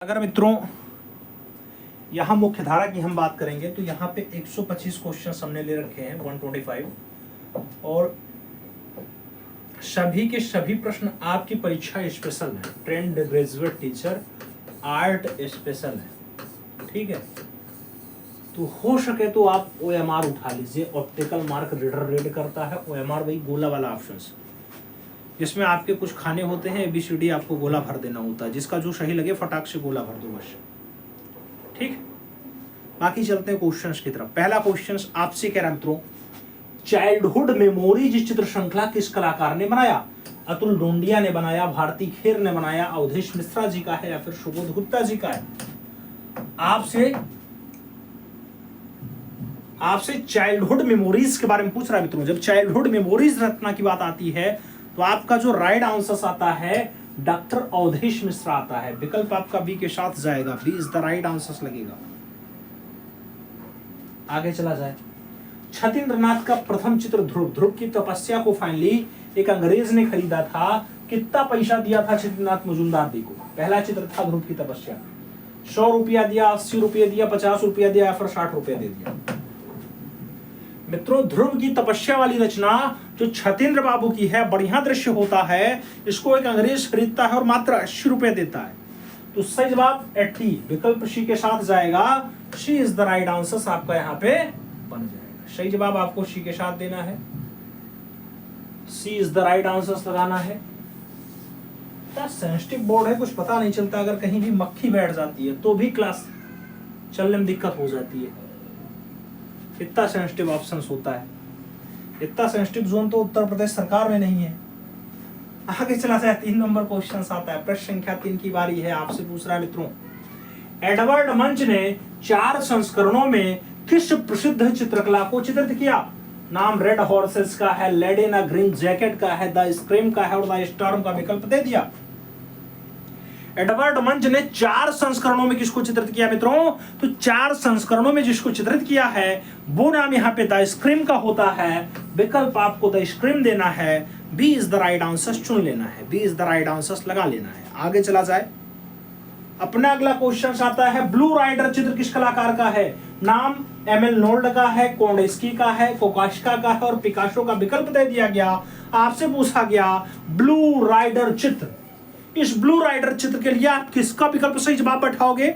अगर मित्रों यहाँ मुख्य धारा की हम बात करेंगे तो यहाँ पे 125 क्वेश्चन हमने ले रखे हैं 125 और सभी के सभी प्रश्न आपकी परीक्षा स्पेशल है। Trained graduate teacher art special है, ठीक है। तो हो सके तो आप OMR उठा लीजिए। ऑप्टिकल मार्क रीडर रीड करता है। OMR वही गोला वाला ऑप्शन जिसमें आपके कुछ खाने होते हैं, ABCD आपको गोला भर देना होता है। जिसका जो सही लगे फटाक से गोला भर दो बस, ठीक। बाकी चलते हैं क्वेश्चंस की तरफ। पहला क्वेश्चन आपसे कह रहा मित्रों, चाइल्डहुड मेमोरीज चित्र श्रृंखला किस कलाकार ने बनाया? अतुल डोंडिया ने बनाया, भारती खेर ने बनाया, अवधेश मिश्रा जी का है या फिर सुबोध गुप्ता जी का है? आपसे चाइल्डहुड मेमोरीज के बारे में पूछ रहा है मित्रों। जब चाइल्डहुड मेमोरीज रचना की बात आती है तो आपका जो राइट आंसर आता है डॉक्टर अवधेश मिश्रा आता है। विकल्प आपका बी के साथ जाएगा। B is the right answer लगेगा। आगे चला जाए। छतीन्द्रनाथ का प्रथम चित्र ध्रुव। ध्रुव की तपस्या को फाइनली एक अंग्रेज ने खरीदा था। कितना पैसा दिया था छतीन्द्रनाथ मजूमदार जी को? पहला चित्र था ध्रुव की तपस्या। 100 रुपया दिया, 80 रुपये दिया, 50 रुपया दिया या फिर 60 रुपया दे दिया? मित्रों, ध्रुव की तपस्या वाली रचना जो छतेंद्र बाबू की है, बढ़िया दृश्य होता है। इसको एक अंग्रेज खरीदता है और मात्र 80 रुपए देता है। तो सही जवाब 80, विकल्प सी के साथ जाएगा। सी इज द राइट आंसर आपका यहाँ पे बन जाएगा। सही जवाब आपको सी के साथ देना है। सी इज द राइट आंसर लगाना है। सेंसिटिव बोर्ड है, कुछ पता नहीं चलता। अगर कहीं भी मक्खी बैठ जाती है तो भी क्लास चलने में दिक्कत हो जाती है। इतना सेंसिटिव ऑप्शन होता है। इतना सेंसिटिव जोन तो उत्तर प्रदेश सरकार में नहीं है। आगे चला जाए। 3 नंबर क्वेश्चन आता है। प्रश्न संख्या 3 की बारी है। आपसे पूछ रहा है मित्रों, एडवर्ड मंच ने 4 संस्करणों में किस प्रसिद्ध चित्रकला को चित्रित किया? नाम रेड हॉर्सेस का है, lady in a green jacket का है, द स्क्रीम का है और द स्टॉर्म का विकल्प दे दिया। एडवर्ड मंच ने 4 संस्करणों में किसको चित्रित किया मित्रों? तो 4 संस्करणों में जिसको चित्रित किया है वो नाम यहाँ पे द स्क्रीम का होता है। विकल्प आपको द स्क्रीम देना है। B is the right answer चुन लेना है। B is the right answer लगा लेना है। आगे चला जाए। अपना अगला क्वेश्चन आता है, ब्लू राइडर चित्र किस कलाकार का है? नाम एमएल नोल्ड का है, कोंडेस्की का है, कोकाश्का का है और पिकासो का विकल्प दे दिया गया। आपसे पूछा गया ब्लू राइडर चित्र। इस ब्लू राइडर चित्र के लिए आप किसका विकल्प सही जवाब बैठाओगे?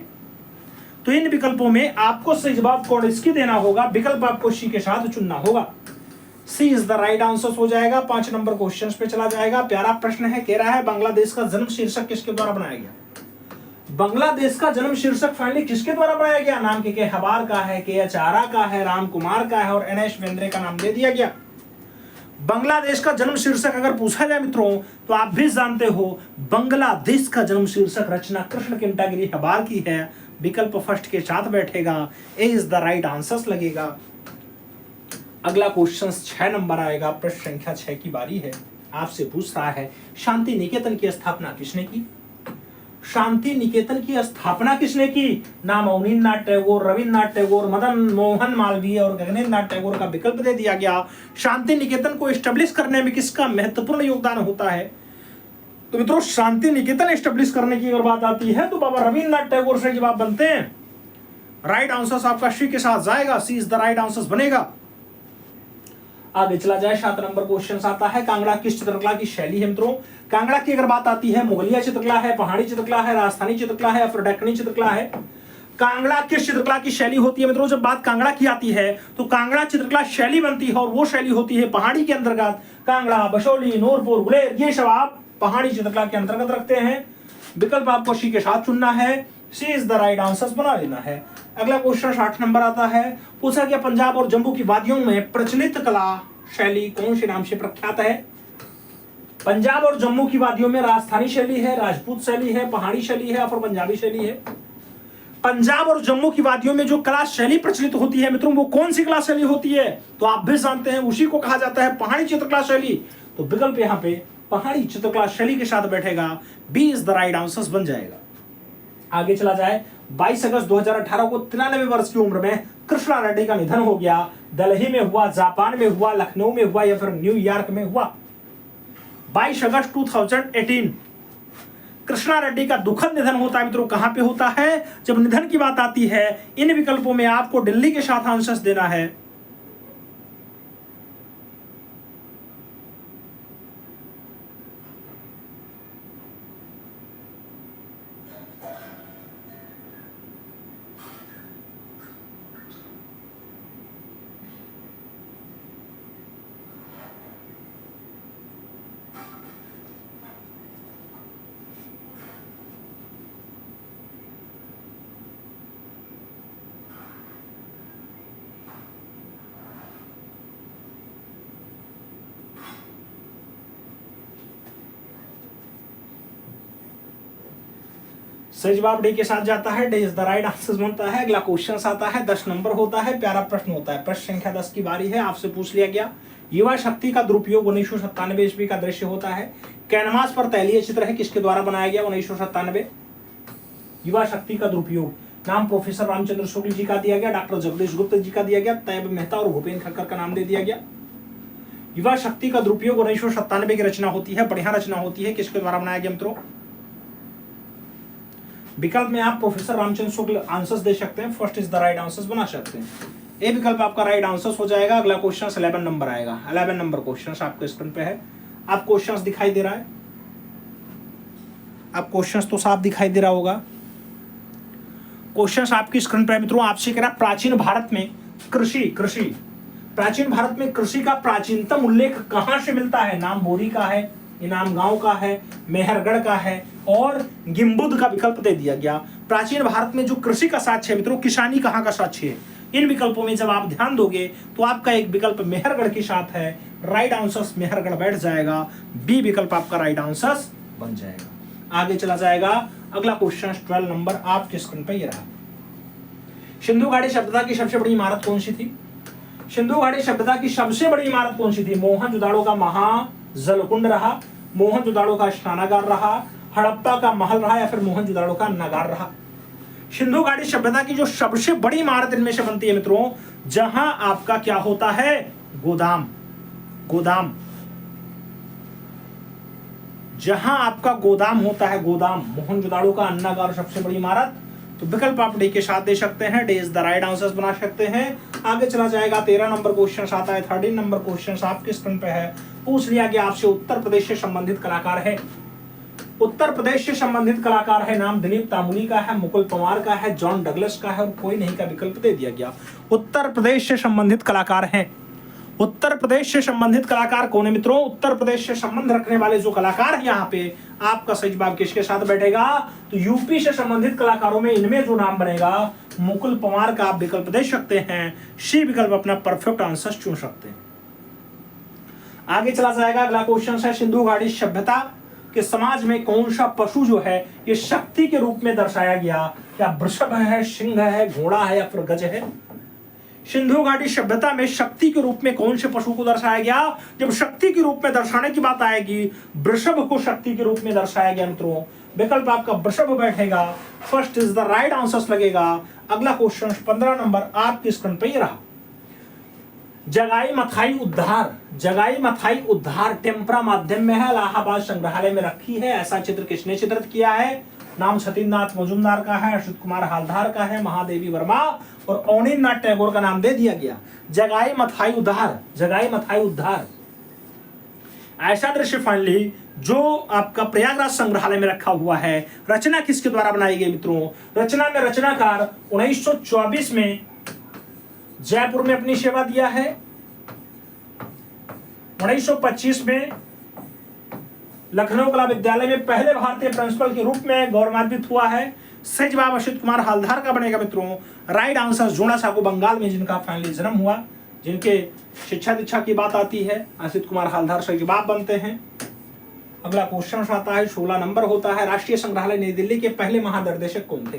तो इन विकल्पों में आपको सही जवाब कोंडेस्की देना होगा। विकल्प आपको सी के साथ चुनना होगा। सी इज द राइट आंसर हो जाएगा। 5 नंबर क्वेश्चन पे चला जाएगा। प्यारा प्रश्न है, कह रहा है बांग्लादेश का जन्म शीर्षक किसके द्वारा बनाया गया? बांग्लादेश का जन्म शीर्षक फाइनली किसके द्वारा बनाया गया? नाम के हबार का है, KH आरा का है, राम कुमार का है और NS बेंद्रे का नाम दे दिया गया। बांग्लादेश का जन्म शीर्षक अगर पूछा जाए मित्रों तो आप भी जानते हो बांग्लादेश का जन्म शीर्षक रचना कृष्ण किंटागिरी हबार की है। विकल्प फर्स्ट के साथ बैठेगा। ए इज द राइट आंसर लगेगा। अगला क्वेश्चन 6 नंबर आएगा। प्रश्न संख्या 6 की बारी है। आपसे पूछ रहा है, शांति निकेतन की स्थापना किसने की? शांति निकेतन की स्थापना किसने की? नाम अवनींद्रनाथ टैगोर, रविन्द्रनाथ टैगोर, मदन मोहन मालवीय और गगनेंद्रनाथ टैगोर का विकल्प दे दिया गया। शांति निकेतन को एस्टेब्लिश करने में किसका महत्वपूर्ण योगदान होता है? तो मित्रों, शांति निकेतन एस्टेब्लिश करने की अगर बात आती है तो बाबा रविन्द्रनाथ टैगोर से जवाब बनते हैं। राइट आंसर आपका सी के साथ जाएगा। सी इज द राइट आंसर बनेगा। आगे चला जाए। 7 नंबर क्वेश्चन आता है, कांगड़ा किस चित्रकला की शैली है मित्रों? कांगड़ा की अगर बात आती है, मुगलिया चित्रकला है, पहाड़ी चित्रकला है, राजस्थानी चित्रकला है, फिर दक्कनी चित्रकला है। कांगड़ा किस चित्रकला की शैली होती है मित्रों? जब बात कांगड़ा की आती है तो कांगड़ा चित्रकला शैली बनती है और वो शैली होती है पहाड़ी के अंतर्गत। कांगड़ा, बशोली, नूरपुर, गुलेर, ये सब आप पहाड़ी चित्रकला के अंतर्गत रखते हैं। विकल्प आपको सी के साथ चुनना है। सी इज द राइट आंसर बना लेना है। अगला क्वेश्चन 8 नंबर आता है। पूछा गया, पंजाब और जम्मू की वादियों में प्रचलित कला शैली कौन से नाम से प्रख्यात है? पंजाब और जम्मू की वादियों में राजस्थानी शैली है, राजपूत शैली है, पहाड़ी शैली है और पंजाबी शैली है। पंजाब और जम्मू की वादियों में जो कला शैली प्रचलित होती है मित्रों, वो कौन सी कला शैली होती है? तो आप भी जानते हैं, उसी को कहा जाता है पहाड़ी चित्रकला शैली। तो विकल्प यहाँ पे पहाड़ी चित्रकला शैली के साथ बैठेगा। B is the right answer बन जाएगा। आगे चला जाए। 22 अगस्त 2018 को 93 वर्ष की उम्र में कृष्णा रेड्डी का निधन हो गया। दिल्ली में हुआ, जापान में हुआ, लखनऊ में हुआ या फिर न्यूयॉर्क में हुआ? 22 अगस्त 2018 कृष्णा रेड्डी का दुखद निधन होता है मित्रों, कहां पे होता है? जब निधन की बात आती है इन विकल्पों में आपको दिल्ली के साथ आंसर्स देना है। सही जवाब डी के साथ जाता है, D is the right answer बनता है। अगला क्वेश्चन आता है, 10 नंबर होता है, प्यारा प्रश्न होता है। प्रश्न संख्या 10 की बारी है। आपसे पूछ लिया गया युवा शक्ति का दुरुपयोग 1997 ईस्वी का दृश्य होता है। कैनवास पर तैलीय चित्र है, किसके द्वारा बनाया गया? 1997। युवा शक्ति का दुरुपयोग, नाम प्रोफेसर रामचंद्र शुक्ल जी का दिया गया, डॉक्टर जगदीश गुप्ता जी का दिया गया, तैयब मेहता और भूपेन्द्र खक्कर का नाम दे दिया गया। युवा शक्ति का दुरुपयोग 1997 की रचना होती है, बढ़िया रचना होती है। किसके द्वारा बनाया गया मित्रों? विकल्प में आप प्रोफेसर रामचंद्र शुक्ल आंसर्स दे सकते हैं, first is the right answers बना सकते हैं। ए विकल्प आपका राइट आंसर्स हो जाएगा। अगला क्वेश्चन 11 नंबर आएगा। 11 नंबर क्वेश्चन आपके स्क्रीन पे है। आप क्वेश्चंस दिखाई दे रहा है? आप क्वेश्चंस तो साफ दिखाई दे रहा होगा। क्वेश्चंस आपकी स्क्रीन पे है मित्रों। आपसे कह रहा प्राचीन भारत में कृषि प्राचीन भारत में कृषि का प्राचीनतम उल्लेख कहां से मिलता है? नाम बोरी का है, इनाम गांव का है, मेहरगढ़ का है और गिम्बुद का विकल्प दे दिया गया। प्राचीन भारत में जो कृषि का साक्ष्य है मित्रों, किसानी कहां का साक्ष्य है? इन विकल्पों में जब आप ध्यान दोगे तो आपका एक विकल्प मेहरगढ़ के साथ है। राइट आंसर मेहरगढ़ बैठ जाएगा। बी विकल्प आपका राइट आंसर बन जाएगा। आगे चला जाएगा। अगला क्वेश्चन 12 नंबर आपके स्क्रीन पर ये रहा। सिंधु घाटी सभ्यता की सबसे बड़ी इमारत कौन सी थी? सिंधु घाटी सभ्यता की सबसे बड़ी इमारत कौन सी थी? मोहनजोदाड़ो का महाजलकुंड रहा, मोहनजोदाड़ो का स्नानागार रहा, हड़प्पा का महल रहा या फिर मोहनजोदाड़ो का नगार रहा? सिंधु घाटी सभ्यता की जो सबसे बड़ी इमारत इनमें से बनती है मित्रों, जहां आपका क्या होता है? गोदाम जहां आपका गोदाम होता है, गोदाम। मोहनजोदाड़ो का अन्नागार सबसे बड़ी इमारत। तो विकल्प आप डी के साथ दे सकते हैं, D is the right answers बना सकते हैं। आगे चला जाएगा। 13 नंबर क्वेश्चन आता है। 13 नंबर क्वेश्चन आपके स्क्रीन पे है। पूछ लिया गया आपसे उत्तर प्रदेश से संबंधित कलाकार है। उत्तर प्रदेश से संबंधित कलाकार है, नाम दिलीप तामुली का है, मुकुल पंवार का है, जॉन डगलस का है और कोई नहीं का विकल्प दे दिया गया। उत्तर प्रदेश से संबंधित कलाकार हैं। उत्तर प्रदेश से संबंधित कलाकार कौन है मित्रों? उत्तर प्रदेश से संबंध रखने वाले जो कलाकार है यहाँ पे, आपका सही जवाब किसके साथ बैठेगा? तो यूपी से संबंधित कलाकारों में इनमें जो नाम बनेगा मुकुल पंवार का आप विकल्प दे सकते हैं। सी विकल्प अपना परफेक्ट आंसर चुन सकते हैं। आगे चला जाएगा। अगला क्वेश्चन है, सिंधु घाटी सभ्यता के समाज में कौन सा पशु जो है ये शक्ति के रूप में दर्शाया गया? क्या वृषभ है, सिंह है, घोड़ा है या फिर गज है? सिंधु घाटी सभ्यता में शक्ति के रूप में कौन से पशु को दर्शाया गया? जब शक्ति के रूप में दर्शाने की बात आएगी, वृषभ को शक्ति के रूप में दर्शाया गया मित्रों। विकल्प आपका वृषभ बैठेगा। First is the right answer लगेगा। अगला क्वेश्चन 15 नंबर आपकी स्क्रीन पर रहा। जगाई मथाई उद्धार टेम्परा माध्यम में है, इलाहाबाद संग्रहालय में रखी है। ऐसा चित्र किसने चित्रित किया है? नाम सतीन्द्रनाथ मजूमदार का है, अच्युत कुमार हालधार का है, महादेवी वर्मा और अवनीन्द्रनाथ टैगोर का नाम दे दिया गया। जगाई मथाई उद्धार ऐसा दृश्य फाइनली जो आपका प्रयागराज संग्रहालय में रखा हुआ है। रचना किसके द्वारा बनाई गई मित्रों? रचना में रचनाकार 1924 में जयपुर में अपनी सेवा दिया है। 1925 में लखनऊ कला विद्यालय में पहले भारतीय प्रिंसिपल के रूप में गौरवान्वित हुआ है। सही जवाब अच्युत कुमार हालधार का बनेगा मित्रों। राइट आंसर जोड़ा साहू बंगाल में जिनका फाइनली जन्म हुआ, जिनके शिक्षा दीक्षा की बात आती है, अच्युत कुमार हालधार सही जवाब बनते हैं। अगला क्वेश्चन आता है, 16 नंबर होता है। राष्ट्रीय संग्रहालय नई दिल्ली के पहले महानिर्देशक कौन थे?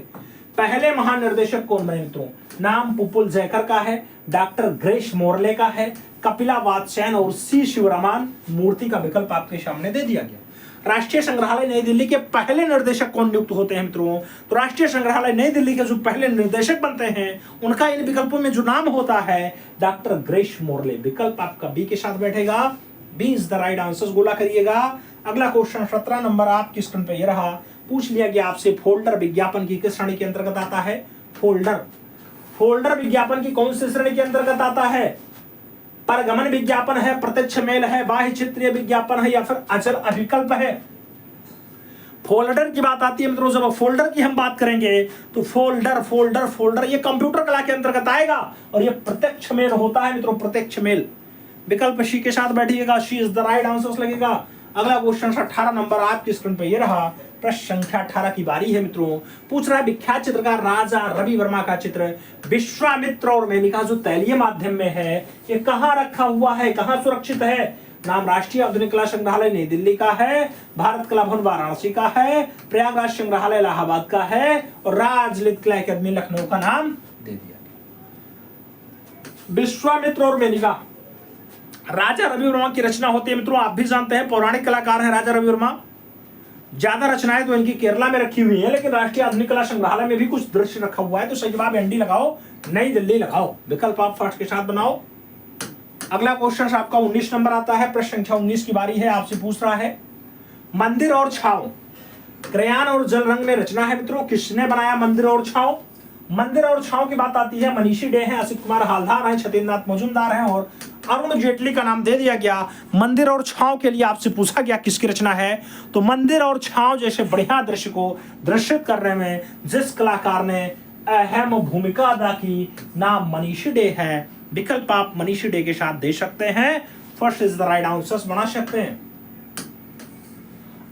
पहले महानिर्देशक कौन बने मित्रों? नाम पुपुल जयकर का है, डॉक्टर ग्रेस मोरले का है, कपिला वात्स्यायन और सी शिवरामान मूर्ति का विकल्प आपके सामने दे दिया गया। राष्ट्रीय संग्रहालय नई दिल्ली के पहले निर्देशक कौन नियुक्त होते हैं मित्रों? तो राष्ट्रीय संग्रहालय नई दिल्ली के जो पहले निर्देशक बनते हैं उनका इन विकल्पों में जो नाम होता है डॉक्टर ग्रेस मोरले। विकल्प आपका बी के साथ बैठेगा। B is the right answer. गोला करिएगा। अगला क्वेश्चन 17 नंबर आपकी स्क्रीन पे ये रहा। पूछ लिया गया आपसे फोल्डर विज्ञापन की किस श्रेणी के अंतर्गत आता है? फोल्डर विज्ञापन की कौन सी श्रेणी के अंतर्गत आता है? परगमन विज्ञापन है, प्रत्यक्ष मेल है, बाह्य चित्रीय विज्ञापन है या फिर अचल अभिकल्प है? फोल्डर की बात आती है मित्रों, जब फोल्डर की हम बात करेंगे तो फोल्डर ये कंप्यूटर कला के अंतर्गत आएगा और ये प्रत्यक्ष मेल होता है मित्रों, प्रत्यक्ष मेल। विकल्प सी के साथ बैठिएगा, सी इज द राइट आंसर लगेगा। अगला क्वेश्चन 18 नंबर आपकी स्क्रीन पे ये रहा, प्रश्न संख्या 18 की बारी है मित्रों। पूछ रहा है विख्यात चित्रकार राजा रवि वर्मा का चित्र विश्वामित्र और मेनका जो तैलीय माध्यम में है, ये कहाँ रखा हुआ है, कहाँ सुरक्षित है? नाम राष्ट्रीय आधुनिक कला संग्रहालय नई दिल्ली का है, भारत कला भवन वाराणसी का है, प्रयागराज संग्रहालय इलाहाबाद का है और राजललित कला अकादमी लखनऊ का नाम दे दिया। विश्वामित्र और मेनका राजा रवि वर्मा की रचना होती है मित्रों। आप भी जानते हैं पौराणिक कलाकार हैं राजा रवि वर्मा। ज्यादा रचनाएं तो इनकी केरला में रखी हुई हैं, लेकिन राष्ट्रीय आधुनिक कला संग्रहालय में भी कुछ दृश्य रखा हुआ है। तो सही जवाब एनडी लगाओ, नई दिल्ली लगाओ। विकल्प आप फर्स्ट के साथ बनाओ। अगला क्वेश्चन आपका 19 नंबर आता है, प्रश्न संख्या 19 की बारी है। आपसे पूछ रहा है मंदिर और छाव क्रेयॉन और जल रंग में रचना है मित्रों। किसने बनाया मंदिर और छाव? मंदिर और छाव की बात आती है, मनीषी डे है, असित कुमार हालदार है, छतेंद्रनाथ मजूमदार हैं और अरुण जेटली का नाम दे दिया गया। मंदिर और छाव के लिए आपसे पूछा गया किसकी रचना है, तो मंदिर और छाव जैसे बढ़िया दृश्य को दृश्यित करने में जिस कलाकार ने अहम भूमिका अदा की, नाम मनीषी डे है। विकल्प आप मनीषी डे के साथ दे सकते हैं, first is the right answer बना सकते हैं।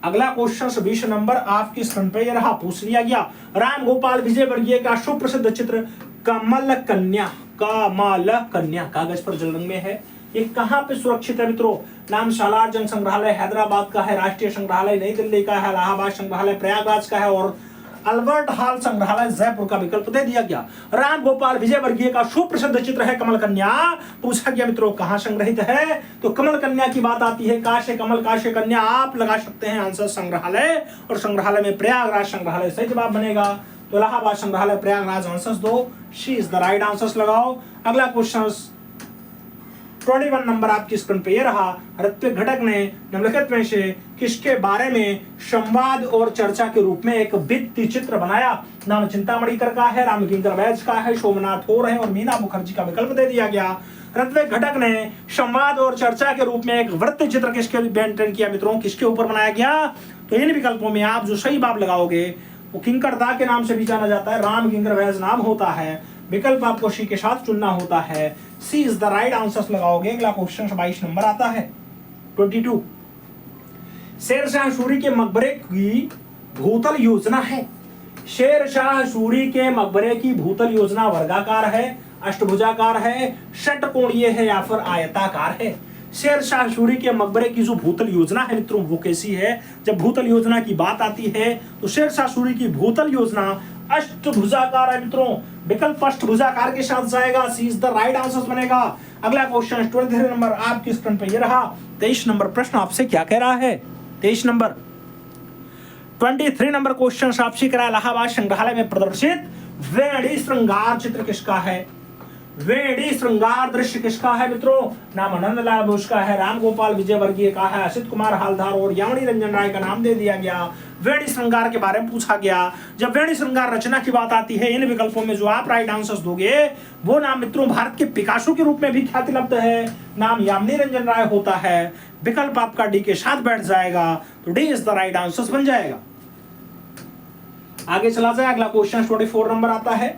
अगला क्वेश्चन 20 नंबर आपकी स्क्रीन पे ये रहा, पूछ लिया गया राम गोपाल विजयवर्गीय का सुप्रसिद्ध चित्र कमल कन्या कागज पर जल रंग में है, ये कहां पे सुरक्षित है मित्रों? नाम सालार जंग संग्रहालय हैदराबाद का है, राष्ट्रीय संग्रहालय नई दिल्ली का है, इलाहाबाद संग्रहालय प्रयागराज का है और अल्बर्ट हॉल संग्रहालय जयपुर का विकल्प दे दिया गया। राम गोपाल विजयवर्गीय का सुप्रसिद्ध चित्र है कमल कन्या। पूछा गया मित्रों कहां संग्रहित है, तो कमल कन्या की बात आती है काशे कमल काशे कन्या। आप लगा सकते हैं आंसर संग्रहालय, और संग्रहालय में प्रयागराज संग्रहालय सही जवाब बनेगा। तो इलाहाबाद संग्रहालय प्रयागराज आंसर दो, she is the right answer लगाओ। अगला क्वेश्चन 21 नंबर आपकी स्क्रीन पे ये रहा, ऋत्विक घटक ने निम्नलिखित में से किसके बारे में संवाद और चर्चा के रूप में एक भित्ति चित्र बनाया? नाम चिंतामणिकर का है, रामकिंकर वैद्य का है, सोमनाथ होर है और मीना मुखर्जी का विकल्प दे दिया गया। ऋत्विक घटक ने संवाद और चर्चा के रूप में एक वृत्त चित्र किसके मेंटेन किया मित्रों, किसके ऊपर बनाया गया? तो इन विकल्पों में आप जो सही जवाब लगाओगे वो किंकर दा के नाम से भी जाना जाता है, रामकिंकर वैद्य नाम होता है। विकल्प आपको सी के साथ चुनना होता है, सी इज द राइट आंसर लगाओगे। अगला क्वेश्चन 22 नंबर आता है 22, शेरशाह सूरी के मकबरे की भूतल योजना है। शेरशाह सूरी के मकबरे की भूतल योजना वर्गाकार है, अष्टभुजाकार है, षटकोणीय है या फिर आयताकार है? शेरशाह सूरी के मकबरे की जो भूतल योजना है मित्रों वो कैसी है? जब भूतल योजना की बात आती है तो शेरशाह सूरी की भूतल योजना अष्टभुजाकार है मित्रों। विकल्प अष्टभुजाकार के साथ जाएगा, सी इज द राइट आंसर बनेगा। अगला क्वेश्चन 23 नंबर आपकी स्क्रीन पे ये रहा, 23 नंबर प्रश्न आपसे क्या कह रहा है? 23 नंबर 23 नंबर क्वेश्चन आपसे कह रहा है इलाहाबाद संग्रहालय में प्रदर्शित वेणी श्रृंगार चित्र किसका है? वेणी श्रृंगार दृश्य किसका है मित्रों? नाम आनंदलाल बोस का है, राम गोपाल विजयवर्गीय का है, असित कुमार हालदार और यामिनी रंजन राय का नाम दे दिया गया। वेणी श्रृंगार के बारे में पूछा गया। जब वेणी श्रृंगार रचना की बात आती है, इन विकल्पों में जो आप राइट आंसर दोगे वो नाम मित्रों भारत के पिकासो के रूप में भी ख्याति लब्ध है, नाम यामिनी रंजन राय होता है। विकल्प आपका डी के साथ बैठ जाएगा, तो D is the right answer बन जाएगा। आगे चला जाए, अगला क्वेश्चन 24 नंबर आता है।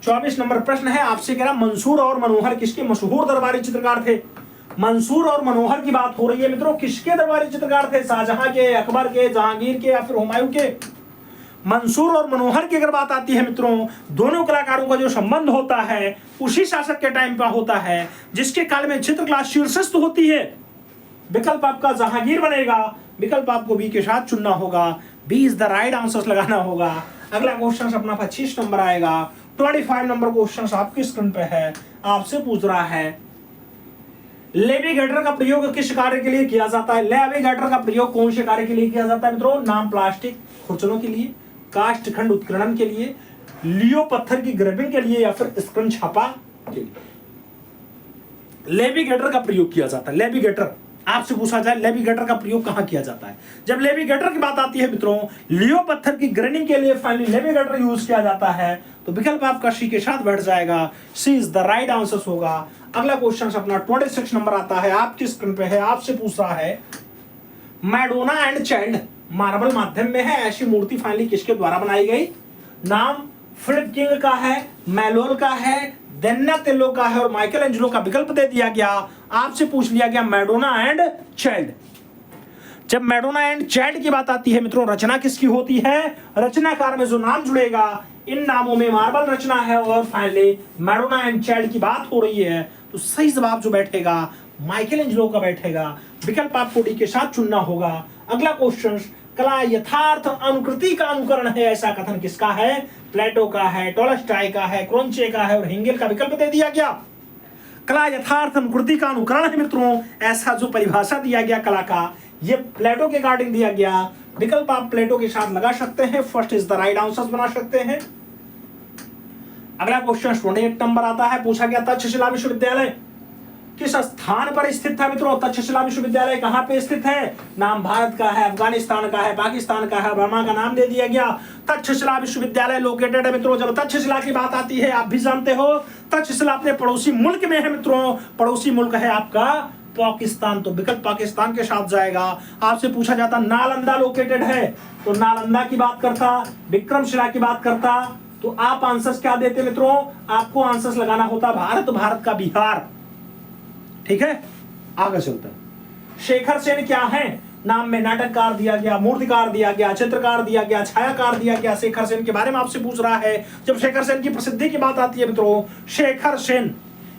24 नंबर प्रश्न है आपसे कह रहा मंसूर और मनोहर किसके मशहूर दरबारी चित्रकार थे? मंसूर और मनोहर की बात हो रही है मित्रों, किसके दरबारी चित्रकार थे? शाहजहां के, अकबर के, जहांगीर के या फिर हुमायूं के? मंसूर और मनोहर की अगर बात आती है मित्रों, दोनों कलाकारों का जो संबंध होता है उसी शासक के टाइम का होता है जिसके काल में चित्रकला शीर्षस्थ होती है। विकल्प आपका जहांगीर बनेगा। विकल्प आपको बी के साथ चुनना होगा, B is the right answer लगाना होगा। अगला क्वेश्चन अपना 25 नंबर आएगा। 25 नंबर क्वेश्चन आपकी स्क्रीन पे है, आपसे पूछ रहा है लेविगेटर का प्रयोग किस कार्य के लिए किया जाता है? लेविगेटर का प्रयोग कौन से कार्य के लिए किया जाता है मित्रों? नाम प्लास्टिक खुरचनों के लिए, काष्ठ खंड उत्कीर्णन के लिए, लियो पत्थर की ग्रेविंग के लिए या फिर स्क्रंच छापा के लिए। लेविगेटर का प्रयोग किया जाता है। लेविगेटर आपसे पूछा जाए लेविगेटर का प्रयोग कहां किया जाता है। जब लेविगेटर की बात आती है मित्रों, लियो पत्थर की ग्रेनिंग के लिए फाइनली लेविगेटर यूज किया जाता है। तो विकल्प आपका सी के साथ बैठ जाएगा, सी इज द राइट आंसर होगा। अगला क्वेश्चन अपना 26 नंबर आता है, आपकी स्क्रीन पे है, आपसे पूछ रहा है मैडोना एंड चाइल्ड मार्बल माध्यम में है, ऐसी मूर्ति फाइनली किसके द्वारा बनाई गई। नाम फिलिप किंग का है, मैलोल का है, डेन्नातेलो का है और माइकल एंजेलो का विकल्प दे दिया गया। आपसे पूछ लिया गया मैडोना एंड चाइल्ड। जब मैडोना एंड चाइल्ड की बात आती है मित्रों, रचना किसकी होती है, रचनाकार में जो नाम जुड़ेगा इन नामों में मार्बल रचना है और फाइनली मैडोना एंड चाइल्ड की बात हो रही है। तो सही जवाब जो बैठेगा माइकल एंजेलो का बैठेगा। विकल्प आपको डी के साथ चुनना होगा। अगला क्वेश्चन, कला यथार्थ अनुकृति का अनुकरण है, ऐसा कथन किसका है। प्लेटो का है, टोल्स्टॉय का है, क्रोंचे का है और हेगेल का विकल्प दे दिया गया। कला यथार्थ अनुकृति का अनुकरण है मित्रों, ऐसा जो परिभाषा दिया गया कला का, ये प्लेटो के अकॉर्डिंग दिया गया। विकल्प आप प्लेटो के साथ लगा सकते हैं, first is the right answer बना सकते हैं। अगला क्वेश्चन 28 नंबर आता है, पूछा गया तक्षशिला विश्वविद्यालय किस स्थान पर स्थित था मित्रों। तक्षशिला विश्वविद्यालय कहां पे स्थित है। नाम भारत का है, अफगानिस्तान का है, पाकिस्तान का है, बर्मा का नाम दे दिया गया। तक्षशिला विश्वविद्यालय लोकेटेड है मित्रों। जब तक्षशिला की बात आती है, आप भी जानते हो तक्षशिला अपने पड़ोसी मुल्क में है मित्रों। पड़ोसी मुल्क है आपका पाकिस्तान, तो विकल्प पाकिस्तान के साथ जाएगा। आपसे पूछा जाता नालंदा लोकेटेड है, तो नालंदा की बात करता, विक्रमशिला की बात करता, तो आप आंसर्स क्या देते मित्रों, आपको आंसर्स लगाना होता भारत, भारत का बिहार। ठीक है, आगे चलते हैं। शेखर सेन क्या है। नाम में नाटककार दिया गया, मूर्तिकार दिया गया, चित्रकार दिया गया, छायाकार दिया गया। शेखर सेन के बारे में आपसे पूछ रहा है। जब शेखर सेन की प्रसिद्धि की बात आती है मित्रों, शेखर सेन,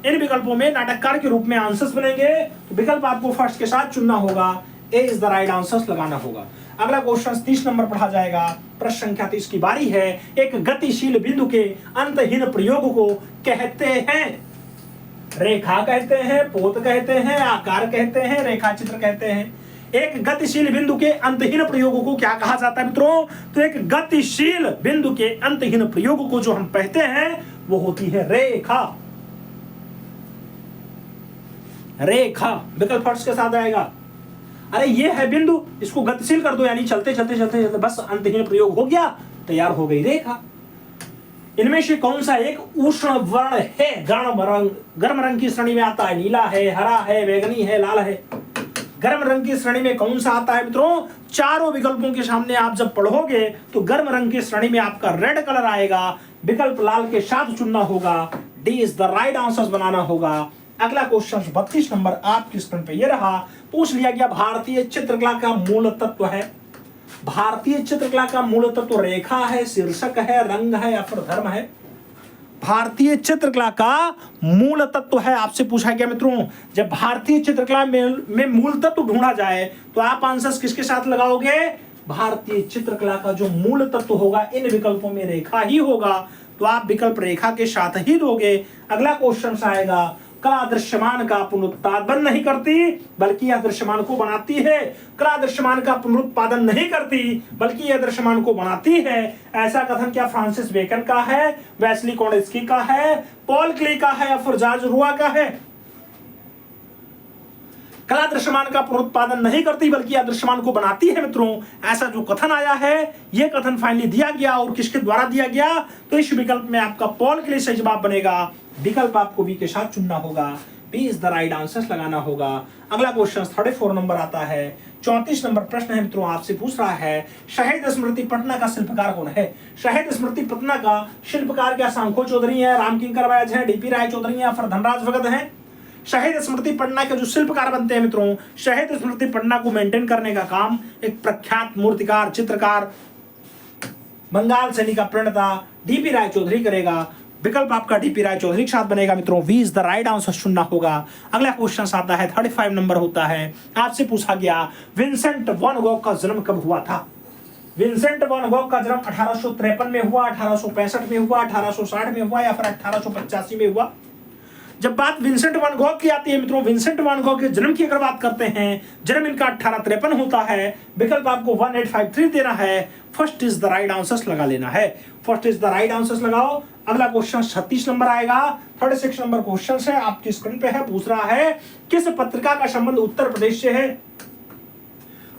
इन विकल्पों में नाटककार के रूप में आंसर्स बनेंगे। तो विकल्प आपको फर्स्ट के साथ चुनना होगा, ए इज द राइट आंसर लगाना होगा। अगला क्वेश्चन 30 नंबर पढ़ा जाएगा, प्रश्न संख्या 30 की बारी है। एक गतिशील बिंदु के अंतहीन प्रयोग को कहते हैं, रेखा कहते हैं, पोत कहते हैं, आकार कहते हैं, रेखा चित्र कहते हैं। एक गतिशील बिंदु के अंतहीन प्रयोग को क्या कहा जाता है मित्रों, तो एक गतिशील बिंदु के अंतहीन प्रयोग को जो हम कहते हैं वो होती है रेखा। रेखा विकल्प फर्स्ट के साथ आएगा। अरे ये है बिंदु, इसको गतिशील कर दो, यानी चलते चलते चलते चलते बस अंतहीन प्रयोग हो गया, तैयार हो गई रेखा। इनमें से कौन सा एक उष्ण वर्ण है, गर्म रंग की श्रेणी में आता है। नीला है, हरा है, बैगनी है, लाल है। गर्म रंग की श्रेणी में कौन सा आता है मित्रों, चारों विकल्पों के सामने आप जब पढ़ोगे तो गर्म रंग की श्रेणी में आपका रेड कलर आएगा। विकल्प लाल के साथ चुनना होगा, D is the right answer बनाना होगा। अगला क्वेश्चन 32 नंबर आपकी स्क्रीन पे ये रहा, पूछ लिया गया भारतीय चित्रकला का मूल तत्व है। भारतीय चित्रकला का मूल तत्व रेखा है, शीर्षक है, रंग है या फिर धर्म है। भारतीय चित्रकला का मूल तत्व है, आपसे पूछा गया मित्रों। जब भारतीय चित्रकला में मूल तत्व ढूंढा जाए तो आप आंसर्स किसके साथ लगाओगे, भारतीय चित्रकला का जो मूल तत्व होगा इन विकल्पों में रेखा ही होगा, तो आप विकल्प रेखा के साथ ही दोगे। अगला क्वेश्चन आएगा, कला दृश्यमान का पुनरुत्पादन नहीं करती बल्कि यह दृश्यमान को बनाती है। कला दृश्यमान का पुनरुत्पादन नहीं करती बल्कि यह दृश्यमान को बनाती है, ऐसा कथन क्या फ्रांसिस बेकन का है, वेस्ली कोंडिस्की का है, पॉल क्ले का है या फिर जॉर्ज रुआ का है। कला दृश्यमान का पुनरुत्पादन नहीं करती बल्कि यह दृश्यमान को बनाती है मित्रों, ऐसा जो कथन आया है यह कथन फाइनली दिया गया और किसके द्वारा दिया गया, तो इस विकल्प में आपका पॉल क्ले सही जवाब बनेगा। विकल्प आपको बी के साथ चुनना होगा, B is the right answer लगाना होगा। अगला क्वेश्चन 34 नंबर आता है, 34 नंबर प्रश्न है मित्रों, आपसे पूछ रहा है शहीद स्मृति पटना का शिल्पकार कौन है। शहीद स्मृति पटना का शिल्पकार क्या शंखो चौधरी है, रामकिंकर बैज है, डीपी राय चौधरी है या फिर धनराज भगत है। शहीद स्मृति पटना के जो शिल्पकार बनते हैं मित्रों, शहीद स्मृति पटना को मेंटेन करने का काम एक प्रख्यात मूर्तिकार चित्रकार बंगाल सैनिक का प्रणेता डीपी राय चौधरी करेगा। विकल्प आपका डीपी राय चौधरी के साथ बनेगा मित्रों, V is the right answer चुनना होगा। अगला क्वेश्चन आता है 35 नंबर होता है, आपसे पूछा गया विंसेंट वैन गॉग का जन्म कब हुआ था। विंसेंट वैन गॉग का जन्म 1853 में हुआ, 1865 में हुआ, 1860 में हुआ या फिर 1885 में हुआ। जब बात विंसेंट वैन गॉग की आती है मित्रों, विंसेंट वैन गॉग के जन्म की अगर बात करते हैं, जन्म इनका 1853 होता है। विकल्प आपको 1853 देना है। First is the right answer लगा लेना है। First is the right answer लगाओ। अगला क्वेश्चन 36 नंबर आएगा। 36 नंबर क्वेश्चन है, आपकी स्क्रीन पे है। पूछ रहा है किस पत्रिका का संबंध उत्तर प्रदेश से है?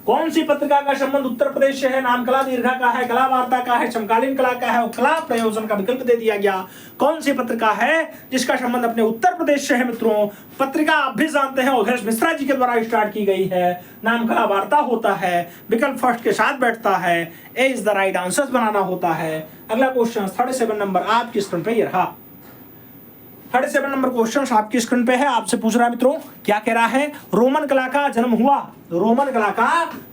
कौन सी पत्रिका का संबंध उत्तर प्रदेश से है? नाम कला दीर्घा का है, कला वार्ता का है, समकालीन कला का है और कला प्रयोजन का विकल्प दे दिया गया। कौन सी पत्रिका है जिसका संबंध अपने उत्तर प्रदेश से है मित्रों? पत्रिका आप भी जानते हैं, अवधेश मिश्रा जी के द्वारा स्टार्ट की गई है। नाम कला वार्ता होता है। विकल्प फर्स्ट के साथ बैठता है। ए इज द राइट आंसर बनाना होता है। अगला क्वेश्चन 37 नंबर आपकी स्क्रीन पे ये रहा। 37 नंबर क्वेश्चन आपकी स्क्रीन पे है। आपसे पूछ रहा है मित्रों, क्या कह रहा है? रोमन कला का जन्म हुआ। रोमन कला का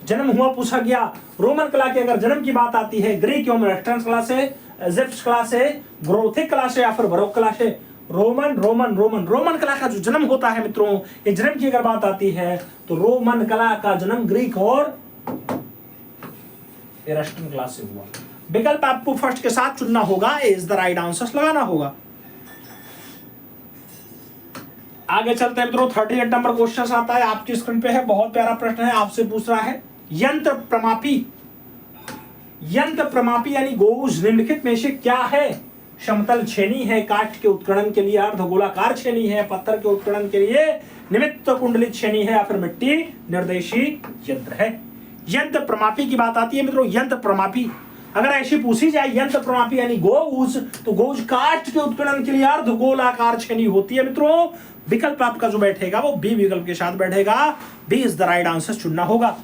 जन्म हुआ पूछा गया। रोमन कला के अगर जन्म की बात आती है, ग्रीक एवं रेस्टोरेंट कला से, इजिप्ट कला से, ग्रोथिक कला से या फिर बरोक कला से? रोमन कला का जो जन्म होता है मित्रों, ये जन्म की अगर बात आती है तो रोमन कला का जन्म ग्रीक और रेस्टोरेंट कला से हुआ। विकल्प आपको फर्स्ट के साथ चुनना होगा। इज द राइट आंसर लगाना होगा। आगे चलते हैं मित्रों। 38 नंबर क्वेश्चन आता है, आपकी स्क्रीन पे है। बहुत प्यारा प्रश्न है। आपसे पूछ रहा है यंत्र प्रमापी यानी गोज निम्नलिखित में से क्या है? समतल छेनी है, काष्ठ के उत्खनन के लिए अर्धगोलाकार छेनी है, पत्थर के उत्खनन के लिए निमित्त कुंडलित छेनी है या फिर मिट्टी निर्देशी यंत्र है। यंत्र प्रमापी की बात आती है मित्रों। यंत्र प्रमापी अगर ऐसी पूछी जाए, यंत्र प्रमापी यानी गोज, तो गोज काष्ठ के उत्खनन के लिए अर्धगोलाकार छेनी होती है मित्रों। विकल्प आपका जो बैठेगा वो बी विकल्प के साथ बैठेगा। B is the right answer चुनना होगा।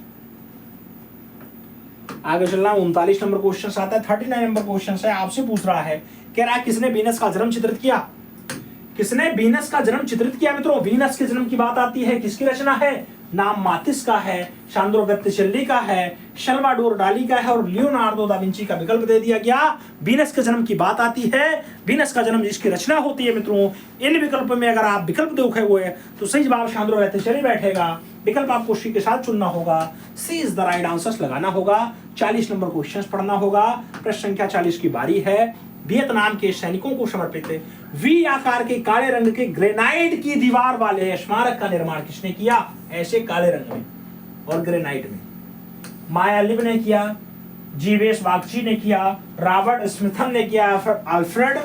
आगे चलना 39 नंबर क्वेश्चन आता है। 39 नंबर क्वेश्चन है, आपसे पूछ रहा है, कह रहा है किसने वीनस का जन्म चित्रित किया? किसने वीनस का जन्म चित्रित किया मित्रों? वीनस के जन्म की बात आती है, किसकी रचना है? नाम मातिस का है, शांद्रो बॉत्तिचेल्ली का है, सल्वाडोर डाली का है और लियोनार्डो दा विंची का विकल्प दे दिया गया। वीनस के जन्म की बात आती है, वीनस का जन्म जिसकी रचना होती है मित्रों, इन विकल्प में अगर आप विकल्प देखे हुए तो सही जवाब शांद्रो बॉत्तिचेल्ली बैठेगा। विकल्प आपको सी के साथ चुनना होगा। सी इज द राइट आंसर लगाना होगा। 40 नंबर क्वेश्चन पढ़ना होगा। प्रश्न संख्या 40 की बारी है। वियतनाम के सैनिकों को समर्पित वी आकार के काले रंग के ग्रेनाइट की दीवार वाले स्मारक का निर्माण किसने किया? ऐसे काले रंग में और ग्रेनाइट में माया लिब ने किया, जीवेश बागची ने किया, रॉबर्ट स्मिथन ने किया, अल्फ्रेड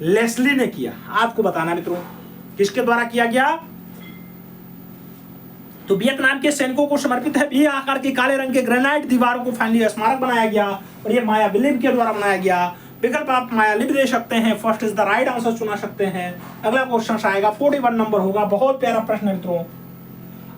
लेस्ली ने किया। आपको बताना मित्रों किसके द्वारा किया गया। तो वियतनाम के सैनिकों को समर्पित है वी आकार के काले रंग के ग्रेनाइट दीवारों को फाइनली स्मारक बनाया गया और ये माया लिब के द्वारा बनाया गया। विकल्प आप माया लिब दे सकते हैं। First is the right answer चुना सकते हैं। अगला क्वेश्चन आएगा 41 नंबर होगा। बहुत प्यारा प्रश्न है मित्रों।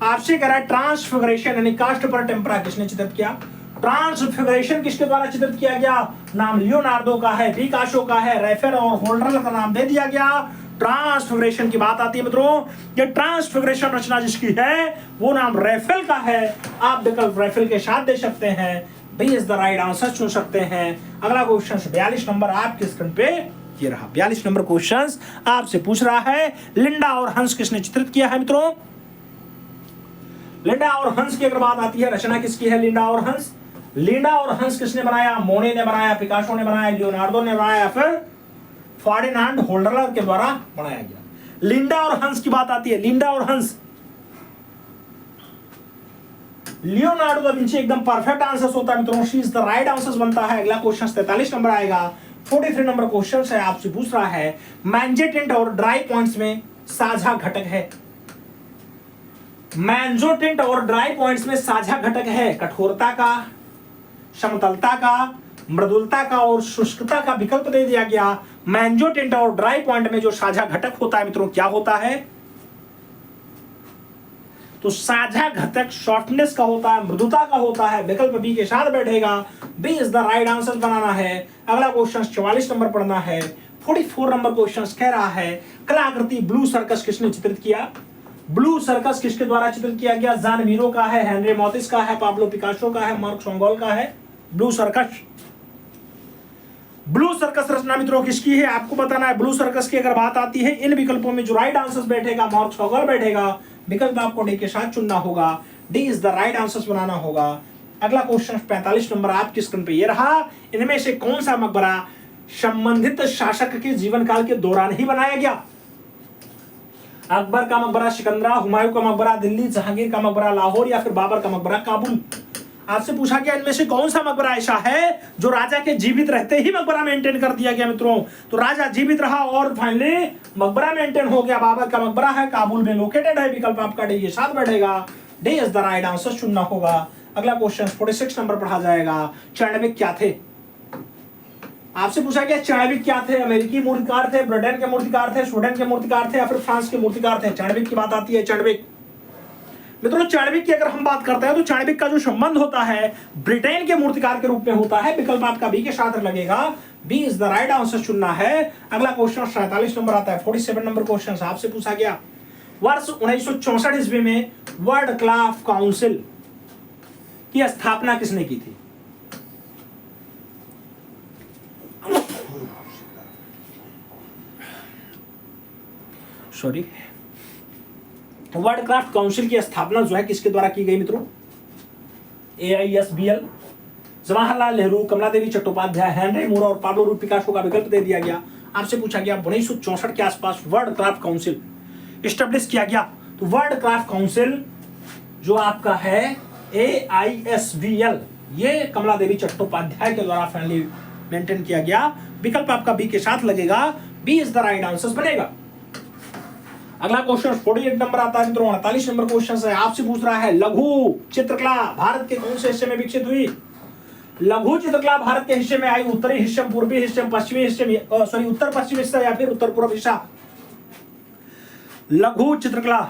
आपसे कह रहा है ट्रांसफिगरेशन यानी काष्ठ पर टेम्परा किसने चित्रित किया? ट्रांसफिगरेशन किसके द्वारा चित्रित किया गया? नाम लियोनार्डो का है, पिकासो का है, रैफेल और होल्डर का नाम दे दिया गया। ट्रांसफिगरेशन की बात आती है मित्रों, ये ट्रांसफिगरेशन रचना जिसकी है वो नाम रैफेल का है। आप विकल्प रैफेल के साथ दे सकते हैं। B is the right answer चुन सकते हैं। अगला क्वेश्चन 42 नंबर आपके स्क्रीन पे ये रहा। 42 नंबर क्वेश्चन आपसे पूछ रहा है लिंडा और हंस किसने चित्रित किया है मित्रों? लिंडा और हंस की अगर बात आती है, रचना किसकी है? लिंडा और हंस। लिंडा और हंस किसने बनाया? मोने ने बनाया, पिकासो ने बनाया, लियोनार्डो ने बनाया, फिर फर्डिनांड होल्डर के द्वारा बनाया गया। लिंडा और हंस की बात आती है, लिंडा और हंस। लियोनार्डो दा विंची एकदम परफेक्ट आंसर होता है मित्रों। She is the right answer बनता है। अगला क्वेश्चन 43 नंबर आएगा। 43 नंबर क्वेश्चन है, आपसे पूछ रहा है मैंजेटिंट और ड्राई पॉइंट्स में साझा घटक है। मैंजोटिंट और ड्राई पॉइंट्स में साझा घटक है कठोरता का, समतलता का, मृदुलता का और शुष्कता का विकल्प दे दिया गया। मैंजोटिंट और ड्राई पॉइंट में जो साझा घटक होता है मित्रों क्या होता है? तो साझा घटक शॉर्टनेस का होता है, मृदुता का होता है। विकल्प बी के साथ बैठेगा। B is the right answer बनाना है। अगला क्वेश्चन 44 नंबर पढ़ना है। 44 नंबर क्वेश्चन कह रहा है कलाकृति ब्लू सर्कस किसने चित्रित किया? ब्लू सर्कस किसके द्वारा चित्रित किया गया? जान मीरो का है, हेनरी मोतिस का है, पाब्लो पिकासो का है, मार्क सोंगोल का है। ब्लू सर्कस, ब्लू सर्कस रचना मित्रों किसकी है आपको बताना है। ब्लू सर्कस की अगर बात आती है, इन विकल्पों में जो राइट आंसर बैठेगा मार्क सोंगोल बैठेगा। विकल्प आपको डी के साथ चुनना होगा। D is the right answer बनाना होगा। अगला क्वेश्चन 45 नंबर आपकी स्क्रीन पे ये रहा। इनमें से कौन सा मकबरा संबंधित शासक के जीवन काल के दौरान ही बनाया गया? अकबर का मकबरा सिकंदरा, हुमायूं का मकबरा दिल्ली, जहांगीर का मकबरा लाहौर या फिर बाबर का मकबरा काबुल। आपसे पूछा गया इनमें से कौन सा मकबरा ऐसा है जो राजा के जीवित रहते ही मकबरा मेंटेन कर दिया गया मित्रों। तो राजा जीवित रहा और फाइनली मकबरा मेंटेन हो गया। बाबर का मकबरा है, काबुल में लोकेटेड है। विकल्प आपका डी के साथ बैठेगा। D is the right answer चुनना होगा। अगला क्वेश्चन 46 नंबर पढ़ा जाएगा। चाणक्य क्या थे? आपसे पूछा गया चाणक्य क्या थे? अमेरिकी मूर्तिकार थे, ब्रिटेन के मूर्तिकार थे, स्वीडन के मूर्तिकार थे या फिर फ्रांस के मूर्तिकार थे? चाणक्य की बात आती है। चाणक्य मित्रों, चाणक्य की अगर हम बात करते हैं तो चाणक्य का जो संबंध होता है ब्रिटेन के मूर्तिकार के रूप में होता है। विकल्प आपका बी के साथ लगेगा। B is the right answer चुनना है। अगला क्वेश्चन 47 नंबर आता है। 47 नंबर क्वेश्चन आपसे पूछा गया वर्ष 1964 ईस्वी में वर्ल्ड क्लास काउंसिल की स्थापना किसने की थी? सॉरी, वर्ल्ड क्राफ्ट काउंसिल की स्थापना जो है किसके द्वारा की गई मित्रों? AISBL, जवाहरलाल नेहरू, कमला देवी चट्टोपाध्याय, हेनरी मूर और पाब्लो रू पिकासो का विकल्प दे दिया गया। आपसे पूछा गया 1964 के आसपास वर्ल्ड क्राफ्ट काउंसिल स्टेब्लिश किया गया। तो वर्ल्ड क्राफ्ट काउंसिल जो आपका है AISBL, ये कमला देवी चट्टोपाध्याय के द्वारा फाइनली मेंटेन किया गया। विकल्प आपका बी के साथ लगेगा। B is the right answer बनेगा। अगला क्वेश्चन 48 नंबर आता है मित्रों। 48 नंबर क्वेश्चन है, आपसे पूछ रहा है लघु चित्रकला भारत के कौन से हिस्से में विकसित हुई? लघु चित्रकला भारत के हिस्से में आई। उत्तरी हिस्से, पूर्वी हिस्से, पश्चिमी हिस्से, सॉरी उत्तर पश्चिम हिस्सा या फिर उत्तर पूर्व हिस्सा? लघु चित्रकला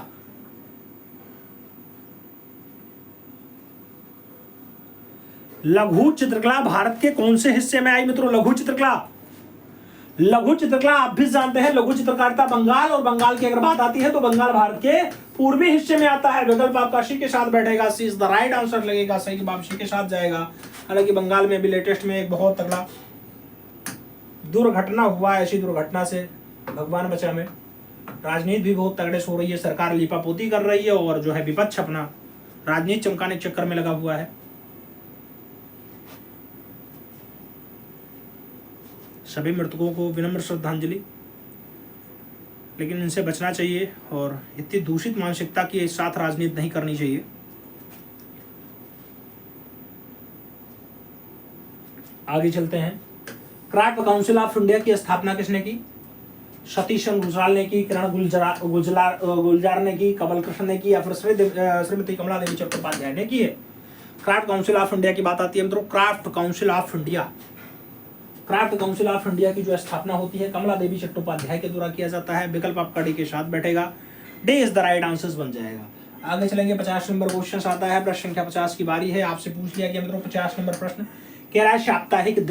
भारत के कौन से हिस्से में आई मित्रों? लघु चित्रकला आप भी जानते हैं, लघु चित्रकारिता बंगाल, और बंगाल की अगर बात आती है तो बंगाल भारत के पूर्वी हिस्से में आता है। विकल्प आपका सी के साथ बैठेगा। सी इज द राइट आंसर लगेगा। सही जवाब सी के साथ जाएगा। हालांकि बंगाल में भी लेटेस्ट में एक बहुत तगड़ा दुर्घटना हुआ है। ऐसी दुर्घटना से भगवान बचा में राजनीति भी बहुत तगड़े से हो रही है। सरकार लिपापोती कर रही है और जो है विपक्ष अपना राजनीति चमकाने के चक्कर में लगा हुआ है। सभी मृतकों को विनम्र श्रद्धांजलि। लेकिन इनसे बचना चाहिए और इतनी दूषित मानसिकता की साथ राजनीति नहीं करनी चाहिए। आगे चलते हैं। क्राफ्ट काउंसिल ऑफ इंडिया की स्थापना किसने की? सतीश चंद्र गुजराल ने की, किरण गुलजार ने की, कमल कृष्ण ने की या फिर श्रीमती कमला देवी चट्टोपाध्याय ने की है? क्राफ्ट काउंसिल ऑफ इंडिया की बात आती है मित्रों। क्राफ्ट काउंसिल ऑफ इंडिया की जो स्थापना होती है कमला देवी चट्टोपाध्याय के द्वारा किया जाता है। विकल्प आपका डी के साथ बैठेगा। D is the right answer बन जाएगा। आगे चलेंगे। 50 नंबर क्वेश्चन आता है। प्रश्न संख्या 50 की बारी है। आपसे पूछ लिया गया मित्रों 50 नंबर प्रश्न कह रहा है साप्ताहिक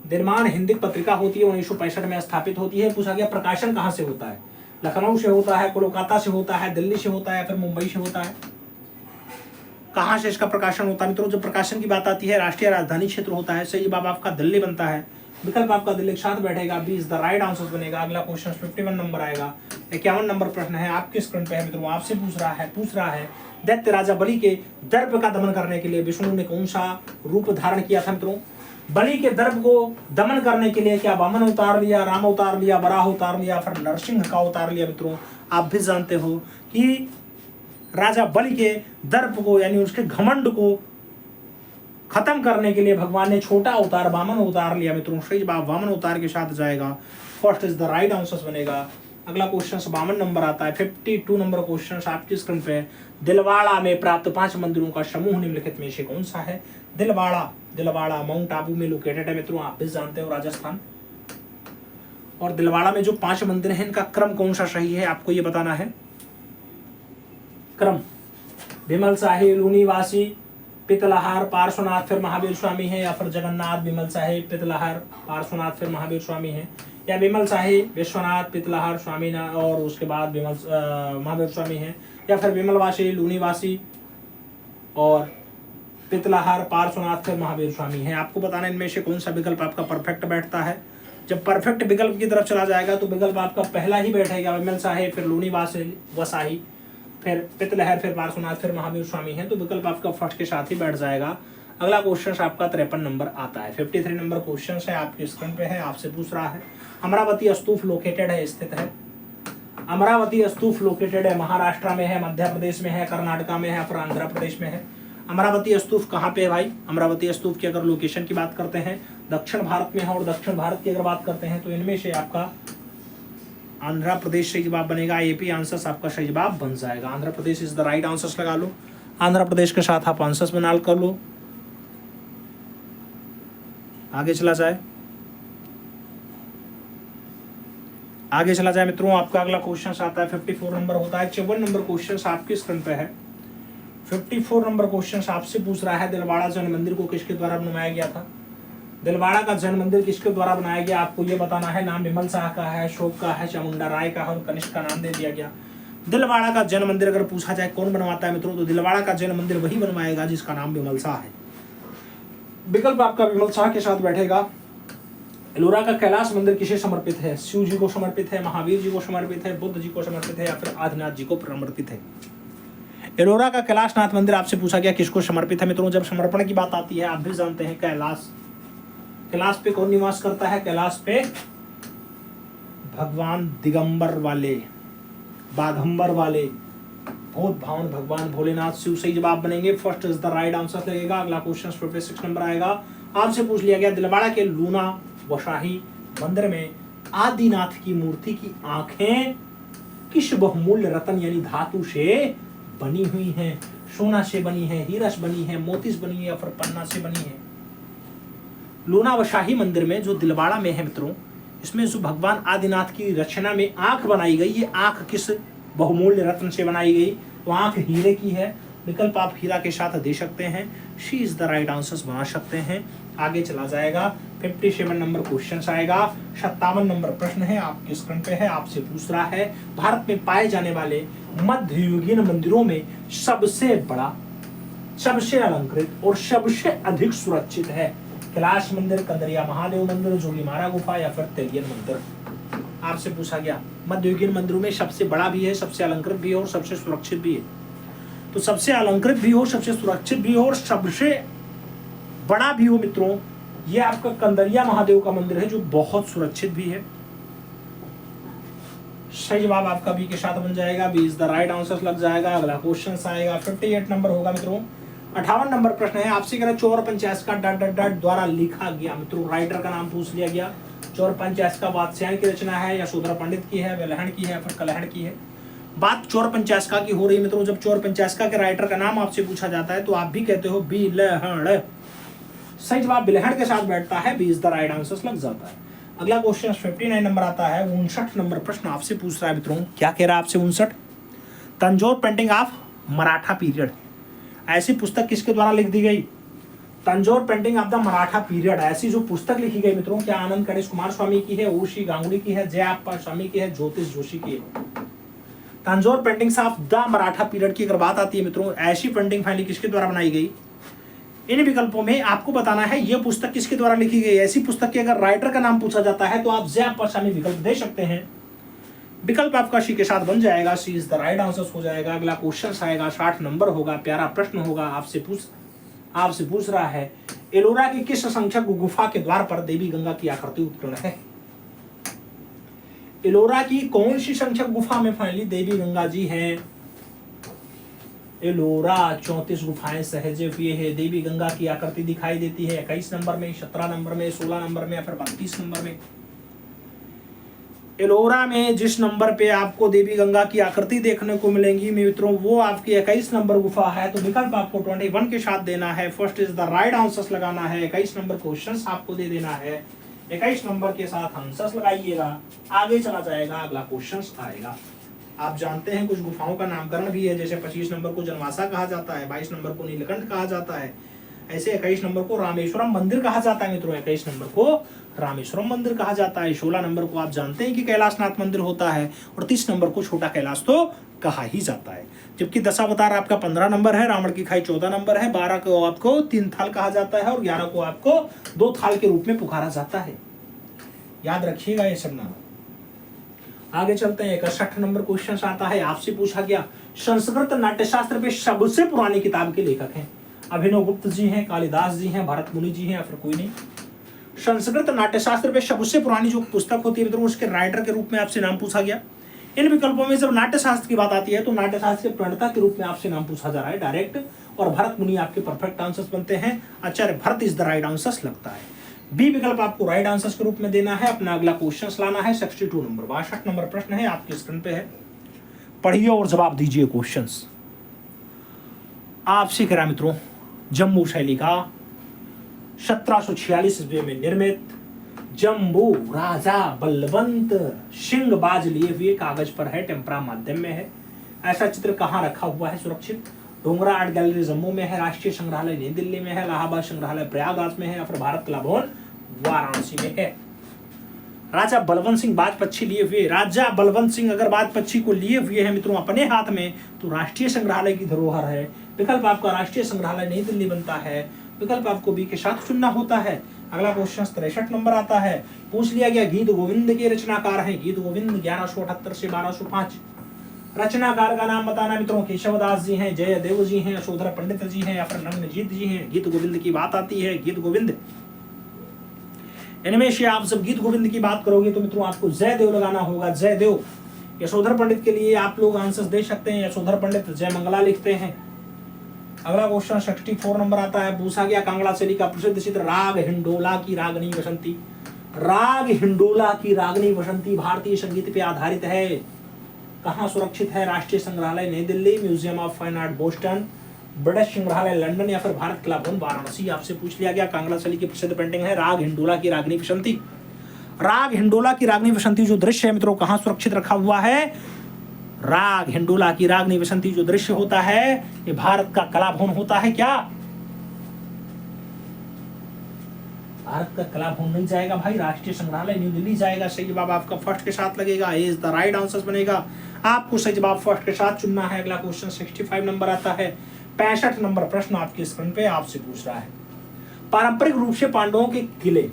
दिनमान हिंदी पत्रिका होती है, 1965 में स्थापित होती है। पूछा गया प्रकाशन कहाँ से होता है? लखनऊ से होता है, कोलकाता से होता है, दिल्ली से होता है या फिर मुंबई से होता है? कहाँ से इसका प्रकाशन होता है मित्रों? जब प्रकाशन की बात आती है राष्ट्रीय राजधानी क्षेत्र होता है। सही जवाब आपका दिल्ली बनता है। विकल्प आपका दिल्ली के साथ बैठेगा। B is the right answer बनेगा। अगला क्वेश्चन 51 नंबर आएगा। 51 नंबर प्रश्न है आपके स्क्रीन पे है मित्रों। आपसे पूछ रहा है दैत्य राजा बलि के दर्प का दमन करने के लिए विष्णु ने कौन सा रूप धारण किया था मित्रों? बलि के दर्प को दमन करने के लिए क्या वामन अवतार लिया, राम अवतार लिया, वराह अवतार लिया, फिर नरसिंह का अवतार लिया मित्रों? आप भी जानते हो कि राजा बलि के दर्प को यानी उसके घमंड को खत्म करने के लिए भगवान ने छोटा अवतार वामन अवतार लिया मित्रों। सही जवाब वामन अवतार के साथ जाएगा। First is the right answer बनेगा। अगला क्वेश्चन 52 नंबर आता है। 52 नंबर क्वेश्चन आपकी स्क्रीन पे। दिलवाड़ा में प्राप्त 5 मंदिरों का समूह निम्नलिखित में से कौन सा है? दिलवाड़ा माउंट आबू में लोकेटेड है मित्रों। आप भी जानते हो राजस्थान। और दिलवाड़ा में जो 5 मंदिर हैं इनका क्रम कौन सा सही है आपको ये बताना है। क्रम विमल शाही, लूनीवासी, पितलहार, पार्श्वनाथ फिर महावीर स्वामी है या फिर जगन्नाथ, विमल शाही, पितलहार, पार्श्वनाथ फिर महावीर स्वामी है, या विमल शाही, विश्वनाथ, पितलहार, स्वामी और उसके बाद महावीर स्वामी है, या फिर विमलवासी, लूनीवासी और पितलहार, पार्श्वनाथ फिर महावीर स्वामी है? आपको बताना इनमें से कौन सा विकल्प आपका परफेक्ट बैठता है। जब परफेक्ट विकल्प की तरफ चला जाएगा तो विकल्प आपका पहला ही बैठेगा। विमल शाही फिर लूनीवासी वसाही फिर पितलहर फिर पार्श्वनाथ फिर महावीर स्वामी है, तो विकल्प आपका फर्स्ट के साथ ही बैठ जाएगा। अगला क्वेश्चन आपका 53 नंबर आता है। 53 नंबर क्वेश्चन है आपके स्क्रीन पे है। आपसे पूछ रहा है अमरावती स्तूप लोकेटेड है, स्थित है अमरावती स्तूप लोकेटेड है महाराष्ट्र में है, मध्य प्रदेश में है, कर्नाटका में है, फिर आंध्र प्रदेश में है। अमरावती स्तूप कहाँ पे है भाई? अमरावती स्तूप की अगर लोकेशन की बात करते हैं दक्षिण भारत में है, और दक्षिण भारत की अगर बात करते हैं तो इनमें से आपका आंध्र प्रदेश सही जवाब बनेगा। एपी आंसर्स आपका सही जवाब बन जाएगा। Andhra Pradesh is the right answers लगा लो। आंध्र प्रदेश के साथ आप आंसर्स बना कर लो। आगे चला जाए, आगे चला जाए मित्रों। आपका अगला क्वेश्चन आता है 54 नंबर होता है। 54 नंबर क्वेश्चन आपकी स्क्रीन पे है। 54 नंबर क्वेश्चन आपसे पूछ रहा है दिलवाड़ा जैन मंदिर को किसके द्वारा बनवाया गया था? दिलवाड़ा का जैन मंदिर किसके द्वारा बनाया गया आपको ये बताना है। नाम विमल शाह का है, अशोक का है, चामुंडा राय का है और कनिष्क का नाम दे दिया गया। दिलवाड़ा का जैन मंदिर अगर पूछा जाए कौन बनवाता है मित्रों, तो दिलवाड़ा का जैन मंदिर वही बनवाएगा जिसका नाम विमल शाह है। विकल्प आपका विमल शाह के साथ बैठेगा। एलोरा का कैलाश मंदिर किसे समर्पित है? शिव जी को समर्पित है, महावीर जी को समर्पित है, बुद्ध जी को समर्पित है या फिर आदिनाथ जी को समर्पित है? एलोरा का कैलाशनाथ मंदिर आपसे पूछा गया किसको समर्पित है मित्रों। जब समर्पण की बात आती है आप भी जानते हैं कैलाश पे कौन निवास करता है? कैलाश पे भगवान दिगंबर वाले, बाघंबर वाले, भूत भावन भगवान भोलेनाथ शिव सही जवाब बनेंगे। First is the right answer लगेगा। अगला क्वेश्चन 56 नंबर आएगा। आपसे पूछ लिया गया दिलवाड़ा के लूना वशाही मंदिर में आदिनाथ की मूर्ति की आंखें किस बहुमूल्य रत्न यानी धातु से बनी हुई हैं? सोना से बनी है, हीरा से बनी है, मोती से बनी है या फिर पन्ना से बनी है? लूना वशाही मंदिर में जो दिलवाड़ा में है मित्रों, इसमें जो भगवान आदिनाथ की रचना में आंख बनाई गई, ये आंख किस बहुमूल्य रत्न से बनाई गई? तो आंख हीरे की है। विकल्प आप हीरा के साथ दे सकते हैं। She is the right answers बना सकते हैं। आगे चला जाएगा। 57 नंबर क्वेश्चन आएगा। 57 नंबर प्रश्न है आपके स्क्रीन पे है। आपसे पूछ रहा है भारत में पाए जाने वाले मध्ययुगीन मंदिरों में सबसे बड़ा, सबसे अलंकृत और सबसे अधिक सुरक्षित है? कैलाश मंदिर, कंदरिया महादेव मंदिर, जोगीमारा गुफा या फिर तेलियन मंदिर? आपसे पूछा गया मध्ययुगीन मंदिरों में सबसे बड़ा भी है, सबसे अलंकृत भी है और सबसे सुरक्षित भी है। तो सबसे अलंकृत भी हो, सबसे सुरक्षित भी हो और सबसे बड़ा भी हो मित्रों, ये आपका कंदरिया महादेव का मंदिर है जो बहुत सुरक्षित भी है। सही जवाब आपका बी के साथ बन जाएगा। B is the right answer लग जाएगा। अगला क्वेश्चन आएगा 58 नंबर होगा मित्रों। 58 नंबर प्रश्न है आपसे कह रहा चौर पंचायत का डॉट डॉट डॉट द्वारा लिखा गया मित्रों, राइटर का नाम पूछ लिया गया। चौर पंचायत का वात्स्यायन की रचना है या शूद्र पंडित की है, विलहण की है, फिर कलहण की है? बात चौर पंचायत की हो रही है मित्रों। जब चौर पंचायत के राइटर का नाम आपसे पूछा जाता है तो आप भी कहते हो बिलहण। सही जवाब बिलहण के साथ बैठता है। B is the right answer लग जाता है। अगला क्वेश्चन 59 नंबर आता है। 59 नंबर प्रश्न आपसे पूछ रहा है मित्रों, क्या कह रहा है आपसे? 59 Tanjore painting of Maratha period ऐसी पुस्तक किसके द्वारा लिख दी गई? Tanjore painting of the Maratha period ऐसी जो पुस्तक लिखी गई मित्रों, क्या आनंद गणेश कुमार स्वामी की है, ओशी गांगुली की है, जयाप्पा स्वामी की है, ज्योतिष जोशी की है? Tanjore paintings of the Maratha period की अगर बात आती है मित्रों, ऐसी पेंटिंग फाइनली किसके द्वारा बनाई गई? इन विकल्पों में आपको बताना है यह पुस्तक किसके द्वारा लिखी गई। ऐसी पुस्तक के अगर राइटर का नाम पूछा जाता है तो आप जयाप्पा स्वामी विकल्प दे सकते हैं। विकल्प आपका सी के साथ बन जाएगा। सी इज द राइट आंसर हो जाएगा। अगला क्वेश्चन आएगा 60 नंबर होगा। प्यारा प्रश्न होगा। आपसे पूछ रहा है एलोरा की किस संख्यक गुफा के द्वार पर देवी गंगा की आकृति उत्कीर्ण है? एलोरा की कौन सी संख्यक गुफा में फाइनली देवी गंगा जी हैं? एलोरा 34 गुफाएं सहेजे हुए है। देवी गंगा की आकृति दिखाई देती है 21 नंबर में, 17 नंबर में, 16 नंबर में या फिर 32 नंबर में? एलोरा में जिस नंबर पे आपको देवी गंगा की आकृति देखने को मिलेंगी मित्रों, वो आपकी 21 नंबर गुफा है। तो विकल्प आपको 21 के साथ देना है। First is the right answer लगाना है। 21 नंबर क्वेश्चन आपको दे देना है। 21 नंबर के साथ आंसर लगाइएगा। आगे चला जाएगा। अगला क्वेश्चन आएगा। आप जानते हैं कुछ गुफाओं का नामकरण भी है, जैसे 25 नंबर को जनवासा कहा जाता है, 22 नंबर को नीलकंठ कहा जाता है, ऐसे 21 नंबर को रामेश्वरम मंदिर कहा जाता है मित्रों। 21 नंबर को रामेश्वरम मंदिर कहा जाता है। 16 नंबर को आप जानते हैं कि कैलाशनाथ मंदिर होता है और 30 नंबर को छोटा कैलाश तो कहा ही जाता है। जबकि दशावतार आपका 15 नंबर है, रावण की खाई 14 नंबर है, 12 को आपको 3 थाल कहा जाता है और 11 को आपको 2 थाल के रूप में पुकारा जाता है। याद रखिएगा ये सब नाम। आगे चलते हैं। 61 नंबर क्वेश्चन आता है। आपसे पूछा गया संस्कृत नाट्यशास्त्र पे सबसे पुरानी किताब के लेखक हैं? अभिनव गुप्त जी हैं, कालिदास जी हैं, भरत मुनि जी हैं या फिर कोई नहीं? संस्कृत नाट्यशास्त्र पे सबसे पुरानी जो पुस्तक होती है मित्रों, उसके राइटर के रूप में आपसे नाम पूछा गया। इन विकल्पों में जब नाट्य शास्त्र की बात आती है तो नाट्य शास्त्र के प्रणेता के रूप में आपसे नाम पूछा जा रहा है डायरेक्ट, और भरत मुनि आपके परफेक्ट आंसर्स बनते हैं। Acharya Bharat is the right answers लगता है। बी विकल्प आपको राइट आंसर्स के रूप में देना है। अपना अगला क्वेश्चन लाना है 62 नंबर 62 नंबर प्रश्न है, आपके स्क्रीन पे है, पढ़िए और जवाब दीजिए। क्वेश्चंस आपसे करा मित्रों, जम्बू शैली का 1746 ईस्वी में निर्मित जम्बू राजा बलवंत सिंह बाज लिए हुए कागज पर है, टेम्परा माध्यम में है। ऐसा चित्र कहाँ रखा हुआ है सुरक्षित? डोंगरा आर्ट गैलरी जम्मू में है, राष्ट्रीय संग्रहालय नई दिल्ली में है, इलाहाबाद संग्रहालय प्रयागराज में है, या फिर भारत कला भवन वाराणसी में है। राजा बलवंत सिंह बाजपच्छी लिए हुए, राजा बलवंत सिंह अगर बाजपच्छी को लिए हुए हैं मित्रों अपने हाथ में तो राष्ट्रीय संग्रहालय की धरोहर है। विकल्प आपका राष्ट्रीय संग्रहालय नई दिल्ली बनता है। विकल्प आपको बी के साथ चुनना होता है। अगला क्वेश्चन 63 नंबर आता है, पूछ लिया गया गीत गोविंद के रचनाकार हैं। गीत गोविंद 1178 से 1205। रचनाकार का नाम बताना मित्रों, केशवदास जी हैं, जयदेव जी हैं, यशोधर पंडित जी हैं, या फिर नग्नजीत जी हैं। गीत गोविंद की बात आती है, गीत गोविंद, इनमें से आप जब गीत गोविंद की बात करोगे तो मित्रों आपको जयदेव लगाना होगा, जयदेव। यशोधर पंडित के लिए आप लोग आंसर्स दे सकते हैं, यशोधर पंडित जय मंगला लिखते हैं। अगला क्वेश्चन 64 नंबर आता है, पूछा गया कांगड़ा शैली का प्रसिद्ध चित्र राग हिंडोला की रागनी बसंती। राग हिंडोला की रागनी बसंती भारतीय संगीत पे आधारित है। कहाँ सुरक्षित है? राष्ट्रीय संग्रहालय नई Delhi, museum of fine art Boston, British संग्रहालय लंदन, या फिर भारत कला भवन वाराणसी। आपसे पूछ लिया गया कांगड़ा शैली की प्रसिद्ध पेंटिंग है राग हिंडोला की रागनी बसंती। राग हिंडोला की रागनी बसंती जो दृश्य है मित्रों कहाँ सुरक्षित रखा हुआ है? राग हिंडोला की रागनी बसंती जो दृश्य होता है ये भारत का कला भवन होता है। क्या भारत का कला भवन नहीं जाएगा भाई, राष्ट्रीय संग्रहालय न्यू दिल्ली जाएगा। सही जवाब आपका फर्स्ट के साथ लगेगा, इज द राइट आंसर बनेगा। आपको सही जवाब फर्स्ट के साथ चुनना है। अगला क्वेश्चन 65 नंबर आता है, 65 नंबर प्रश्न आपके स्क्रीन पे आपसे पूछ रहा है, पारंपरिक रूप से पांडवों के किले,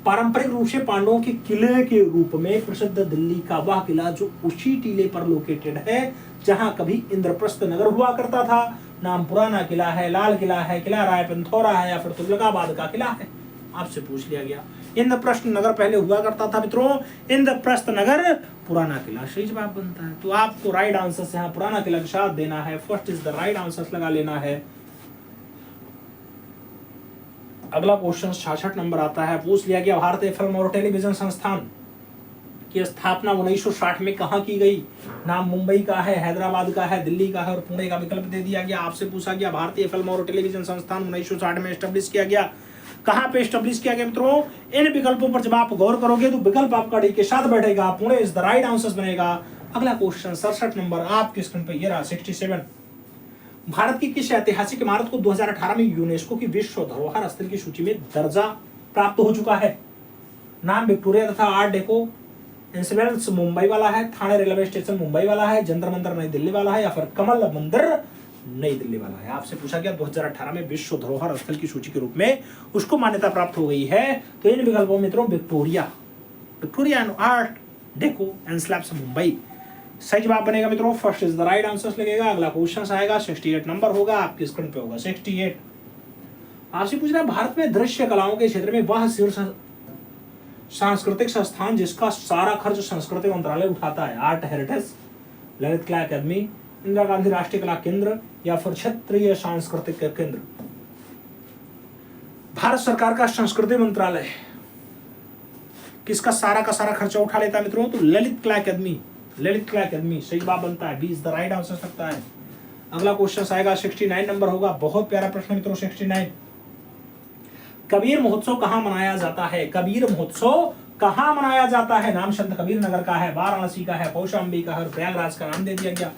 पारंपरिक रूप से पांडवों के किले के रूप में प्रसिद्ध दिल्ली का वह किला जो उसी टीले पर लोकेटेड है जहां कभी इंद्रप्रस्थ नगर हुआ करता था। नाम पुराना किला है, लाल किला है, किला राय पिथौरा है, या फिर तुगलकाबाद का किला है। आपसे पूछ लिया गया इंद्रप्रस्थ नगर पहले हुआ करता था मित्रों, इंद्रप्रस्थ नगर पुराना किला सही जवाब बनता है। तो आपको राइट आंसर से यहाँ पुराना किला के साथ देना है, first is the right answer लगा लेना है। अगला क्वेश्चन 66 नंबर आता है, पूछ लिया गया भारतीय फिल्म और टेलीविजन संस्थान की स्थापना 1960 में कहाँ की गई? नाम मुंबई का है, हैदराबाद का है, दिल्ली का है, और पुणे का विकल्प दे दिया गया। आपसे पूछा गया भारतीय फिल्म और टेलीविजन संस्थान 1960 में एस्टेब्लिश किया गया, कहाँ पे एस्टेब्लिश किया गया मित्रों? इन विकल्पों पर जब आप गौर करोगे तो विकल्प आपका डी के साथ बैठेगा, Pune is the right answer बनेगा। अगला क्वेश्चन 67 नंबर आपके स्क्रीन पर ये रहा 67, भारत की किस ऐतिहासिक इमारत को 2018 में यूनेस्को की विश्व धरोहर स्थल की सूची में दर्जा प्राप्त हो चुका है? नाम विक्टोरिया तथा आर्ट डेको इंसिडेंट्स मुंबई वाला है, थाने रेलवे स्टेशन मुंबई वाला है, जंतर मंतर नई दिल्ली वाला है, या फिर कमल मंदिर नई दिल्ली वाला है। आपसे पूछा गया 2018 में विश्व धरोहर स्थल की सूची के रूप में उसको मान्यता प्राप्त हो गई है। तो इन विकल्पों मित्रों Victoria, Victoria art deco and slabs Mumbai सही जवाब बनेगा मित्रों, first is the right answer लगेगा। अगला क्वेश्चन आएगा 68 नंबर होगा, आपकी स्क्रीन पे होगा 68। आपसे पूछ रहा है भारत में दृश्य कलाओं के क्षेत्र में वह शीर्ष सांस्कृतिक संस्थान जिसका सारा खर्च संस्कृति मंत्रालय उठाता है? आर्ट हेरिटेज, ललित कला अकादमी, इंदिरा गांधी राष्ट्रीय कला केंद्र, या फिर क्षेत्रीय सांस्कृतिक केंद्र? भारत सरकार का संस्कृति मंत्रालय किसका सारा का सारा खर्चा उठा लेता है मित्रों? तो ललित कला अकादमी, ललित कला अकादमी सही जवाब बनता है, B is the right answer सकता है। अगला क्वेश्चन आएगा 69 नंबर होगा, बहुत प्यारा प्रश्न मित्रों 69। कबीर महोत्सव कहाँ मनाया जाता है? कबीर महोत्सव कहाँ मनाया जाता है? नाम संत कबीर नगर का है, वाराणसी का है, कौशाम्बी का है, और प्रयागराज का नाम दे दिया गया।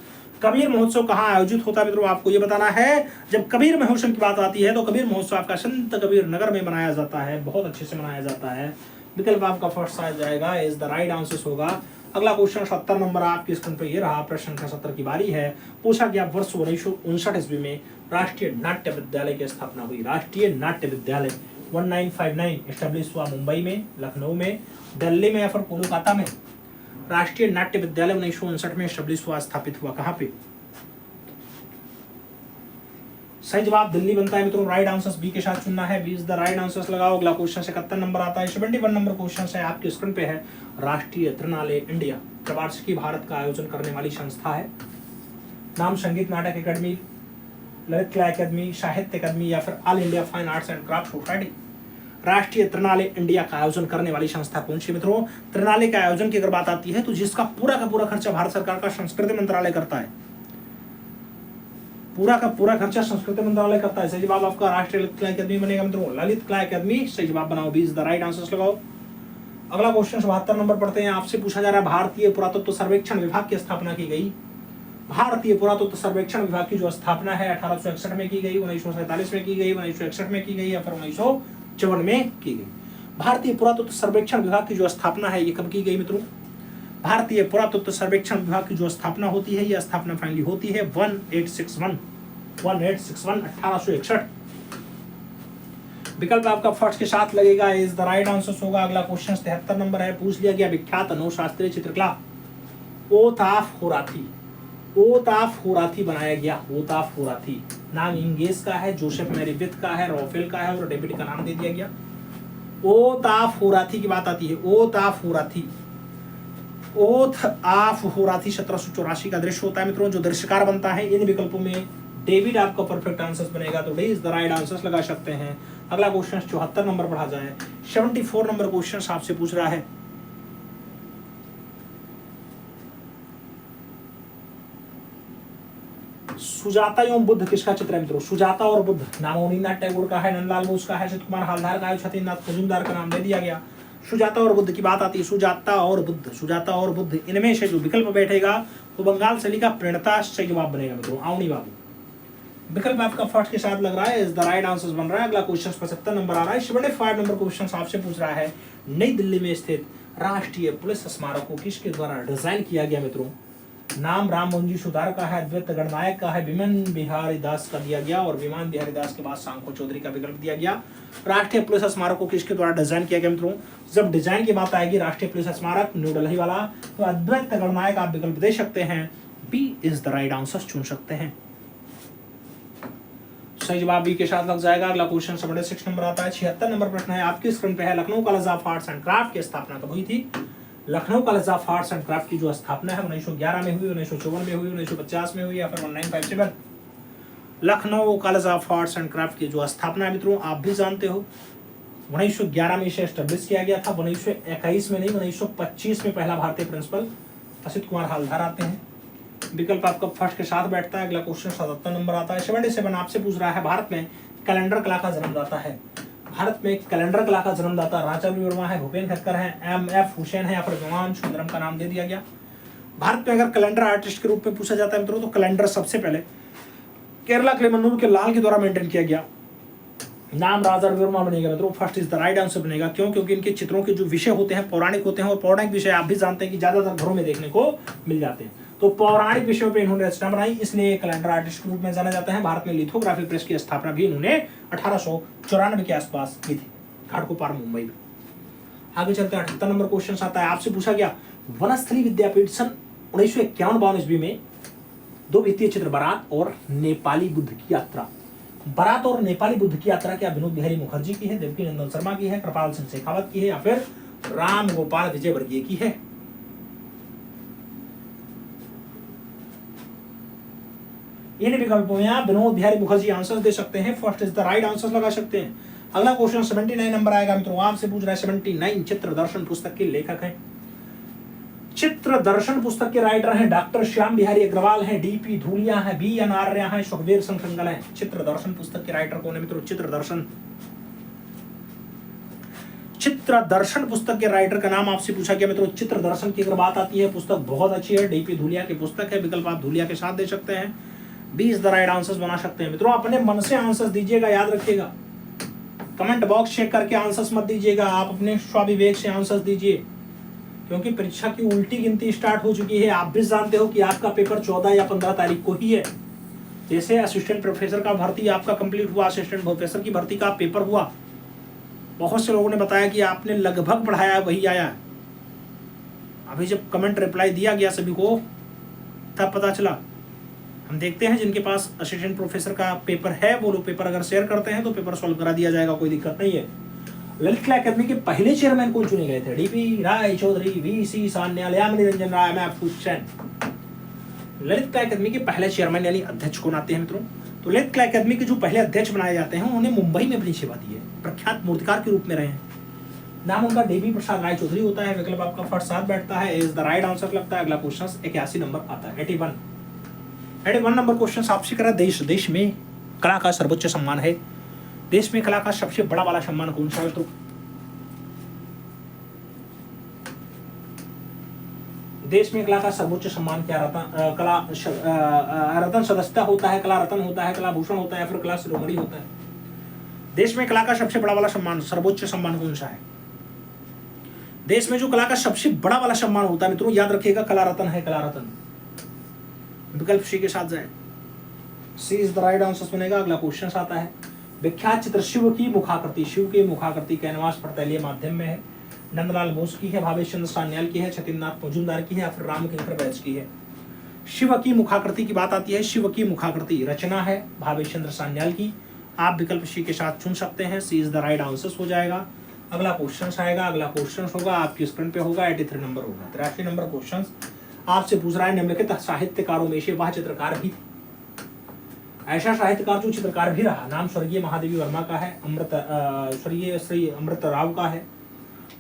कबीर महोत्सव कहाँ आयोजित होता है मित्रों? आपको ये बताना है। जब कबीर महोत्सव की बात आती है तो कबीर महोत्सव आपका संत कबीर नगर में मनाया जाता है, बहुत अच्छे से मनाया जाता है। विकल्प आपका फर्स्ट आ जाएगा, इज द राइट आंसर होगा। अगला क्वेश्चन 70 नंबर आपकी स्क्रीन पर ये रहा, प्रश्न संख्या 70 की बारी है। पूछा गया वर्ष 1959 ईस्वी में राष्ट्रीय नाट्य विद्यालय की स्थापना हुई। राष्ट्रीय नाट्य विद्यालय 1959 एस्टेब्लिश हुआ मुंबई में, लखनऊ में, दिल्ली में, या फिर कोलकाता में? राष्ट्रीय नाट्य विद्यालय 1959 में एस्टेब्लिश हुआ, स्थापित हुआ कहाँ पे? सही जवाब दिल्ली बनता है मित्रों। राइट आंसर बी के साथ चुनना है। B is the right answer लगाओ। अगला क्वेश्चन 71 नंबर आता है। 71 नंबर क्वेश्चन है आपके स्क्रीन पे है। राष्ट्रीय त्रिनालय इंडिया प्रवार्षिकी भारत का आयोजन करने वाली संस्था है। नाम संगीत नाटक अकेडमी, ललित कला अकेडमी, साहित्य अकेडमी या फिर all India fine arts and craft society. राष्ट्रीय त्रिनालय इंडिया का आयोजन करने वाली संस्था कौन सी मित्रों? त्रिनालय के आयोजन की अगर बात आती है तो जिसका पूरा का पूरा खर्चा भारत सरकार का संस्कृति मंत्रालय करता है। पूरा का पूरा खर्चा संस्कृति मंत्रालय करता है। सही जवाब आपका राष्ट्रीय ललित कला अकेदमी बनेगा मित्रों। ललित कला अकेदमी सही जवाब बनाओ। B is the right answer लगाओ। अगला क्वेश्चन 72 नंबर पढ़ते हैं। आपसे पूछा जा रहा है भारतीय पुरातत्व सर्वेक्षण विभाग की स्थापना की गई। भारतीय पुरातत्व सर्वेक्षण विभाग की जो स्थापना है 1861 में की गई, 1947 में की गई, 1961 में की गई या फिर 1954 में की गई। भारतीय पुरातत्व सर्वेक्षण विभाग की जो स्थापना है ये कब की गई मित्रों? भारतीय पुरातत्व सर्वेक्षण विभाग की जो स्थापना होती है यह स्थापना फाइनली होती है 1861 1861। विकल्प आपका फर्स्ट के साथ लगेगा। इज द राइट आंसर होगा। अगला क्वेश्चन 73 नंबर है। पूछ लिया गया विख्यात नौशास्त्रीय चित्रकला ओथ ऑफ होराथी। ओथ ऑफ होराथी बनाया गया। ओथ ऑफ होराथी नाम इंगेज का है, जोसेफ मेरीविथ का है, रॉफेल का है और डेविड का नाम दे दिया गया। ओथ ऑफ होराथी की बात आती है। ओथ ऑफ होराथी, ओथ ऑफ होराथी 1784 का दृश्य होता है मित्रों जो दृश्यकार बनता है। इन विकल्पों में डेविड आपका परफेक्ट आंसर बनेगा तो D is the right answer लगा सकते हैं। अगला क्वेश्चन 74 नंबर पढ़ा जाए। 74 नंबर क्वेश्चन आपसे पूछ रहा है सुजाता एवं बुद्ध किसका चित्र है मित्रों? सुजाता और बुद्ध नाम अवनींद्रनाथ टैगोर का है, नंदलाल बोस का है, असित कुमार हालदार का है, छत्तीनाथ मजूमदार का नाम दे दिया गया। सुजाता और बुद्ध की बात आती है। सुजाता और बुद्ध, सुजाता और बुद्ध, इनमें से जो विकल्प बैठेगा वो बंगाल से लिखा प्रणता सही जवाब बनेगा मित्रों। आवनी बाबू विकल्प आपका फर्स्ट के साथ लग रहा है। इज द राइट आंसर बन रहा है। अगला क्वेश्चन 75 नंबर आ रहा है। 75 नंबर क्वेश्चन आपसे पूछ रहा है नई दिल्ली में स्थित राष्ट्रीय पुलिस स्मारक को किसके द्वारा डिजाइन किया गया मित्रों? नाम राममोहन जी सुतार का है, अद्वैत गणनायक का है, विमान बिहारी दास का दिया गया और विमान बिहारी दास के बाद सांको चौधरी का विकल्प दिया गया। राष्ट्रीय पुलिस स्मारक को किसके द्वारा डिजाइन किया गया मित्रों? जब डिजाइन की बात आएगी राष्ट्रीय पुलिस स्मारक न्यू दिल्ली वाला तो अद्वैत गणनायक आप विकल्प दे सकते हैं। B is the right answer चुन सकते हैं। सही जवाब बी के साथ लग जाएगा। अगला क्वेश्चन 76 नंबर आता है। 76 नंबर प्रश्न है आपकी स्क्रीन पे है। Lucknow college of arts and craft की स्थापना कब हुई थी? Lucknow college of arts and craft की जो स्थापना है 1911 में हुई, 1954 में हुई, 1950 में हुई या फिर 1957। Lucknow college of arts and craft की जो स्थापना है मित्रों आप भी जानते हो 1911 में इसे एस्टेब्लिश किया गया था। 1921 में नहीं 1925 में पहला भारतीय प्रिंसिपल असित कुमार हालदार आते हैं। विकल्प आपका फर्स्ट के साथ बैठता है। अगला क्वेश्चन 77 नंबर आता है। 77 आपसे पूछ रहा है भारत में कैलेंडर कला का जन्मदाता है। भारत में कैलेंडर कला का जन्मदाता राजा वर्मा है, भूपेन खक्कर है, एम.एफ. हुसैन है या फिर विमान सुंदरम का नाम दे दिया गया। भारत में अगर कैलेंडर आर्टिस्ट के रूप में पूछा जाता है मित्रों तो कैलेंडर सबसे पहले केरला क्लेमन्नूर के लाल के द्वारा मेंटेन किया गया। नाम राजा वर्मा बनेगा मित्रों। First is the right answer बनेगा। क्यों? क्योंकि इनके चित्रों के जो विषय होते हैं पौराणिक होते हैं और पौराणिक विषय आप भी जानते हैं कि ज्यादातर घरों में देखने को मिल जाते हैं। तो पौराणिक विषयों पे इन्होंने रचना बनाई इसलिए कैलेंडर आर्टिस्ट के रूप में जाना जाता है। भारत में लिथोग्राफी प्रेस की स्थापना भी इन्होंने 1894 के आसपास की थी, घाटकोपर मुंबई में। आगे चलते हैं 78 नंबर क्वेश्चन आता है। आपसे पूछा गया वनस्थली विद्यापीठ सन 1951-52 ईस्वी में दो वित्तीय चित्र बारात और नेपाली बुद्ध की यात्रा। बारात और नेपाली बुद्ध की यात्रा क्या विनोद बिहारी मुखर्जी की है, देवकी नंदन शर्मा की है, कृपाल सिंह शेखावत की है या फिर राम गोपाल विजयवर्गीय की है? इन विकल्पों में आप विनोद बिहारी मुखर्जी आंसर दे सकते हैं। First is the right answer लगा सकते हैं। अगला क्वेश्चन 79 नंबर आएगा मित्रों। आपसे पूछ रहा है 79 चित्र दर्शन पुस्तक के लेखक हैं। चित्र दर्शन पुस्तक के राइटर हैं डॉक्टर श्याम बिहारी अग्रवाल हैं, डीपी धूलिया हैं, बी.एन. आर्य हैं, सुखबीर सिंह सिंघल हैं। चित्र दर्शन पुस्तक के राइटर कौन है मित्रों? चित्र दर्शन पुस्तक के राइटर का नाम आपसे पूछा गया मित्रों। चित्र दर्शन की अगर बात आती है पुस्तक बहुत अच्छी है, डीपी धूलिया की पुस्तक है। विकल्प आप धूलिया के साथ दे सकते हैं। 20 द राइट आंसर्स बना सकते हैं मित्रों। अपने मन से आंसर्स दीजिएगा, याद रखिएगा। कमेंट बॉक्स चेक करके आंसर्स मत दीजिएगा, आप अपने स्वाभिवेक से आंसर्स दीजिए क्योंकि परीक्षा की उल्टी गिनती स्टार्ट हो चुकी है। आप भी जानते हो कि आपका पेपर 14 या 15 तारीख को ही है। जैसे असिस्टेंट प्रोफेसर का भर्ती आपका कंप्लीट हुआ, असिस्टेंट प्रोफेसर की भर्ती का पेपर हुआ, बहुत से लोगों ने बताया कि आपने लगभग पढ़ाया वही आया। अभी जब कमेंट रिप्लाई दिया गया सभी को तब पता चला हम देखते हैं जिनके पास असिस्टेंट प्रोफेसर का पेपर है वो लोग पेपर अगर शेयर करते हैं तो पेपर सॉल्व करा दिया जाएगा, कोई दिक्कत नहीं है। ललित कला अकेडमी के पहले चेयरमैन कौन चुने गए थे? डीपी राय चौधरी, वीसी सान्याल, यामिनी रंजन राय, महफूज हुसैन। ललित कला अकेडमी के पहले चेयरमैन यानी अध्यक्ष कौन आते हैं मित्रों? तो ललित कला अकेडमी के जो पहले अध्यक्ष बनाए जाते हैं उन्होंने मुंबई में अपनी सेवा दी है, प्रख्यात मूर्तिकार के रूप में रहे हैं। नाम उनका देवी प्रसाद राय चौधरी होता है। विकल्प आपका फर्स्ट साथ बैठता है, इज द राइट आंसर लगता है। अगला क्वेश्चन 81 नंबर आता है, 81 नंबर क्वेश्चन आपसे करा, देश में कला का सर्वोच्च सम्मान है। देश में कला का सबसे बड़ा वाला सम्मान कौन सा है? तो देश में कला का सर्वोच्च सम्मान क्या रहता? कला रत्न सदस्यता होता है, कला रत्न होता है, कला भूषण होता है, फिर कला शिरोमणि होता है। देश में कला का सबसे बड़ा वाला सम्मान, सर्वोच्च सम्मान कौन सा है? देश में जो कला का सबसे बड़ा वाला सम्मान होता है मित्रों, याद रखिएगा, कला रत्न है, कला रत्न। विकल्प सी के साथ जाए, सी इज द राइट आंसर बनेगा। अगला क्वेश्चन आता है, विख्यात चित्र शिव की मुखाकृति, शिव की मुखाकृति कैनवास पर तैलीय माध्यम में है। नंदलाल बोस की है, भावेश चंद्र सान्याल की है, छतिन्द्रनाथ मजूमदार की है, या फिर रामकिंकर बैच की है? शिव की मुखाकृति की बात आती है, शिव की मुखाकृति रचना है भावेश चंद्र सान्याल की। आप विकल्प सी के साथ चुन सकते हैं, सी इज द राइट आंसर हो जाएगा। अगला क्वेश्चन आएगा, अगला क्वेश्चन होगा आपकी स्क्रीन पे होगा, 83 नंबर होगा। 83 नंबर क्वेश्चन आपसे पूछ रहा है, निम्नलिखित साहित्यकारों में से वह चित्रकार भी, ऐसा साहित्यकार जो चित्रकार भी रहा, नाम स्वर्गीय महादेवी वर्मा का है, स्वर्गीय श्री अमृत राव का है,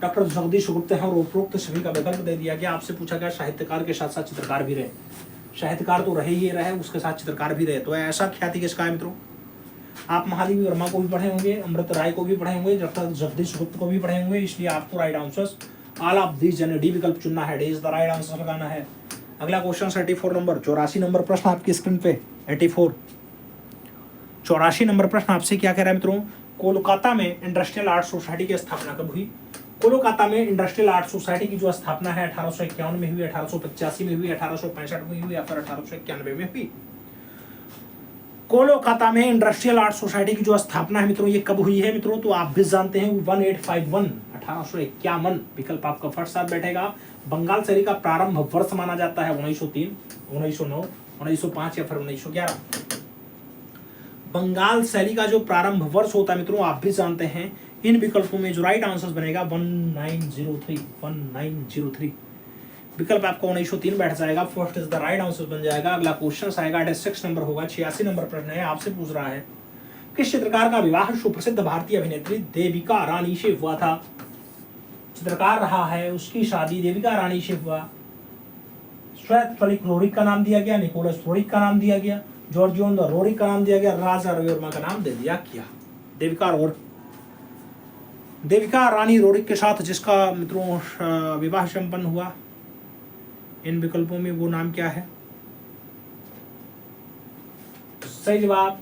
डॉक्टर जगदीश गुप्ता है, और उपरोक्त सभी का विकल्प दे दिया गया। आपसे पूछा गया साहित्यकार के साथ साथ चित्रकार भी रहे, साहित्यकार तो रहे ही रहे, उसके साथ चित्रकार भी रहे, तो ऐसा ख्याति किसका है मित्रों? आप महादेवी वर्मा को भी पढ़े होंगे, अमृत राय को भी पढ़े होंगे, डॉक्टर जगदीश गुप्ता को भी पढ़े होंगे, इसलिए आपको right answer all of these यानी डी विकल्प चुनना है, D is the right answer लगाना है। अगला क्वेश्चन 84 नंबर, 84 नंबर प्रश्न आपकी स्क्रीन पे, 84 नंबर प्रश्न आपसे क्या कह रहा है मित्रों? कोलकाता में इंडस्ट्रियल आर्ट सोसाइटी की स्थापना कब हुई? कोलकाता में इंडस्ट्रियल आर्ट सोसाइटी की जो स्थापना है 1851 में हुई, 1885 में हुई, 1865 में हुई, या फिर 1891 में हुई? कोलकाता में इंडस्ट्रियल आर्ट सोसाइटी की जो स्थापना है मित्रों, ये कब हुई है मित्रों? तो आप भी जानते हैं 1851, 1851 विकल्प आपका फर्स्ट साथ बैठेगा। बंगाल शैली का प्रारंभ वर्ष माना जाता है 1903, 1909, 1905 या फिर 1911। बंगाल शैली का जो प्रारंभ वर्ष होता है मित्रों, आप भी जानते हैं। इन विकल्पों में जो राइट आंसर बनेगा 1903 विकल्प आपका 1903 बैठ जाएगा, first is the right answer बन जाएगा। अगला क्वेश्चन आएगा, 86 नंबर होगा, 86 नंबर प्रश्न है, आपसे पूछ रहा है किस चित्रकार का विवाह सुप्रसिद्ध भारतीय अभिनेत्री देविका रानी से हुआ था? चित्रकार रहा है, उसकी शादी देविका रानी से हुआ। श्वेत फलिक रोरिक का नाम दिया गया, निकोलस रोरिक का नाम दिया गया, जॉर्जियन रोरिक का नाम दिया गया, राजा रविवर्मा का नाम दे दिया गया। देविका रानी रोरिक के साथ जिसका मित्रों विवाह संपन्न हुआ, इन विकल्पों में वो नाम क्या है? सही जवाब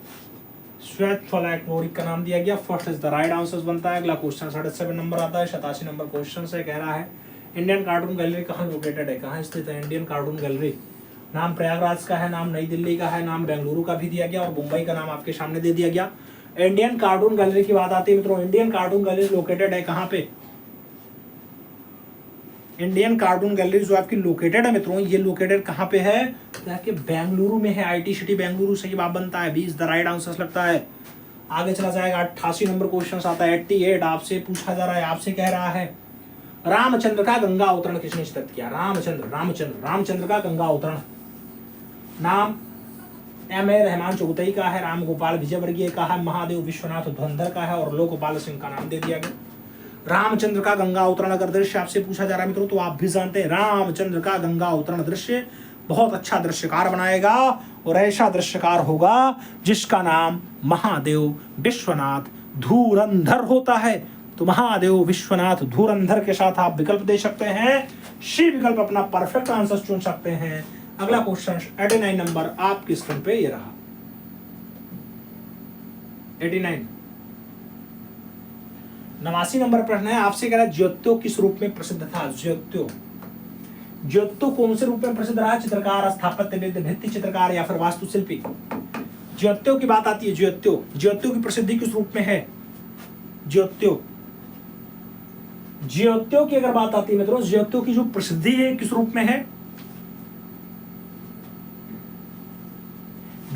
श्वेत फलिक रोरिक का नाम दिया गया, first is the right answer बनता है। अगला क्वेश्चन 87 नंबर आता है, 87 नंबर क्वेश्चन से कह रहा है, इंडियन कार्टून गैलरी कहाँ लोकेटेड है, कहाँ स्थित है इंडियन कार्टून गैलरी? नाम प्रयागराज का है, नाम नई दिल्ली का है, नाम बेंगलुरु का भी दिया गया, और मुंबई का नाम आपके सामने दे दिया गया। इंडियन कार्टून गैलरी की बात आती है मित्रों, इंडियन कार्टून गैलरी लोकेटेड है कहाँ पे? इंडियन कार्टून गैलरी जो आपकी लोकेटेड है मित्रों, ये लोकेटेड कहाँ पे है? कि बेंगलुरु में है, आईटी सिटी बेंगलुरु, सही बात बनता है, 20 द राइट आंसर लगता है। आगे चला जाएगा, 88 नंबर क्वेश्चन आता है, 88 आपसे पूछा जा रहा है, आपसे कह रहा है रामचंद्र का गंगा अवतरण किसने चित्रित किया? रामचंद्र का गंगा अवतरण, नाम M.A. रहमान चौगुतई का है, राम गोपाल विजयवर्गीय का है, महादेव विश्वनाथ धुरंधर का है, और लोकपाल सिंह का नाम दे दिया गया। रामचंद्र का गंगा अवतरण अगर दृश्य आपसे पूछा जा रहा है मित्रों, तो आप भी जानते हैं रामचंद्र का गंगा अवतरण दृश्य बहुत अच्छा दृश्यकार बनाएगा, और ऐसा दृश्यकार होगा जिसका नाम महादेव विश्वनाथ धुरंधर होता है। तो महादेव विश्वनाथ धुरंधर के साथ आप विकल्प दे सकते हैं, सी विकल्प अपना परफेक्ट आंसर चुन सकते हैं। अगला क्वेश्चन 89 नंबर आपकी स्क्रीन पे ये रहा, 89 89 नंबर प्रश्न है, आपसे कह रहा है ज्योत्यो किस रूप में प्रसिद्ध था? ज्योत्यो कौन से रूप में प्रसिद्ध रहा? चित्रकार, स्थापत्यविद, भित्ति चित्रकार, या फिर वास्तुशिल्पी? ज्योत्यो की बात आती है, ज्योत्यो की प्रसिद्धि किस रूप में है? ज्योत्यो की अगर बात आती है मित्रों, ज्योत्यो की जो प्रसिद्धि है किस रूप में है?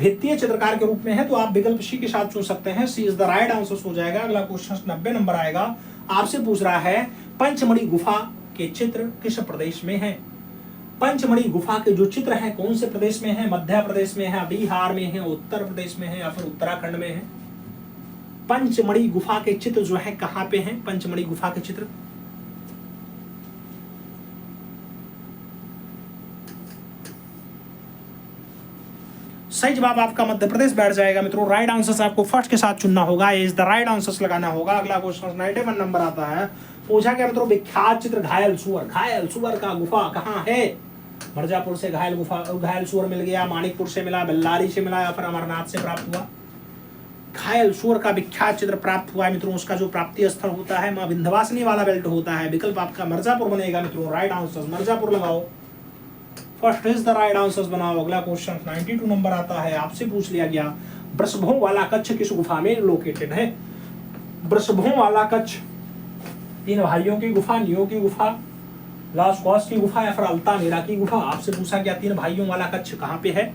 भित्तीय चित्रकार के रूप में है, तो आप विकल्प सी के साथ चुन सकते हैं। सी इज द राइट आंसर हो जाएगा। अगला क्वेश्चन 90 नंबर आएगा, आपसे पूछ रहा है पंचमढ़ी गुफा के चित्र किस प्रदेश में है। पंचमढ़ी गुफा के जो चित्र हैं कौन से प्रदेश में है? मध्य प्रदेश में है, बिहार में है, उत्तर प्रदेश में है या फिर उत्तराखंड में है? पंचमढ़ी गुफा के चित्र जो है कहां पे हैं? पंचमढ़ी गुफा के चित्र सही जवाब आपका मध्य प्रदेश बैठ जाएगा मित्रों। राइट आंसर आपको फर्स्ट के साथ चुनना होगा, इज द राइट आंसर लगाना होगा। अगला क्वेश्चन 91 नंबर आता है, पूछा गया मित्रों विख्यात चित्र घायल सुअर। घायल सुअर का गुफा कहाँ है? मिर्जापुर से घायल सुअर मिल गया, मानिकपुर से मिला, बेल्लारी से मिला या फिर अमरनाथ से प्राप्त हुआ? घायल सुअर का विख्यात चित्र प्राप्त हुआ है मित्रों। उसका जो प्राप्ति स्थल होता है मां विंध्यवासिनी वाला बेल्ट होता है। विकल्प आपका मिर्जापुर बनेगा मित्रों। राइट आंसर मिर्जापुर लगाओ, first is the right answer बनाओ। अगला क्वेश्चन 92 नंबर आता है, आपसे पूछ लिया गया वृषभों वाला कच्छ किस गुफा में लोकेटेड है? वृषभों वाला कच्छ तीन भाइयों की गुफा, नियो की गुफा, लास्कॉस की गुफा या फिर अल्तामिरा की गुफा? आपसे पूछा गया तीन भाइयों वाला कच्छ कहां पे है?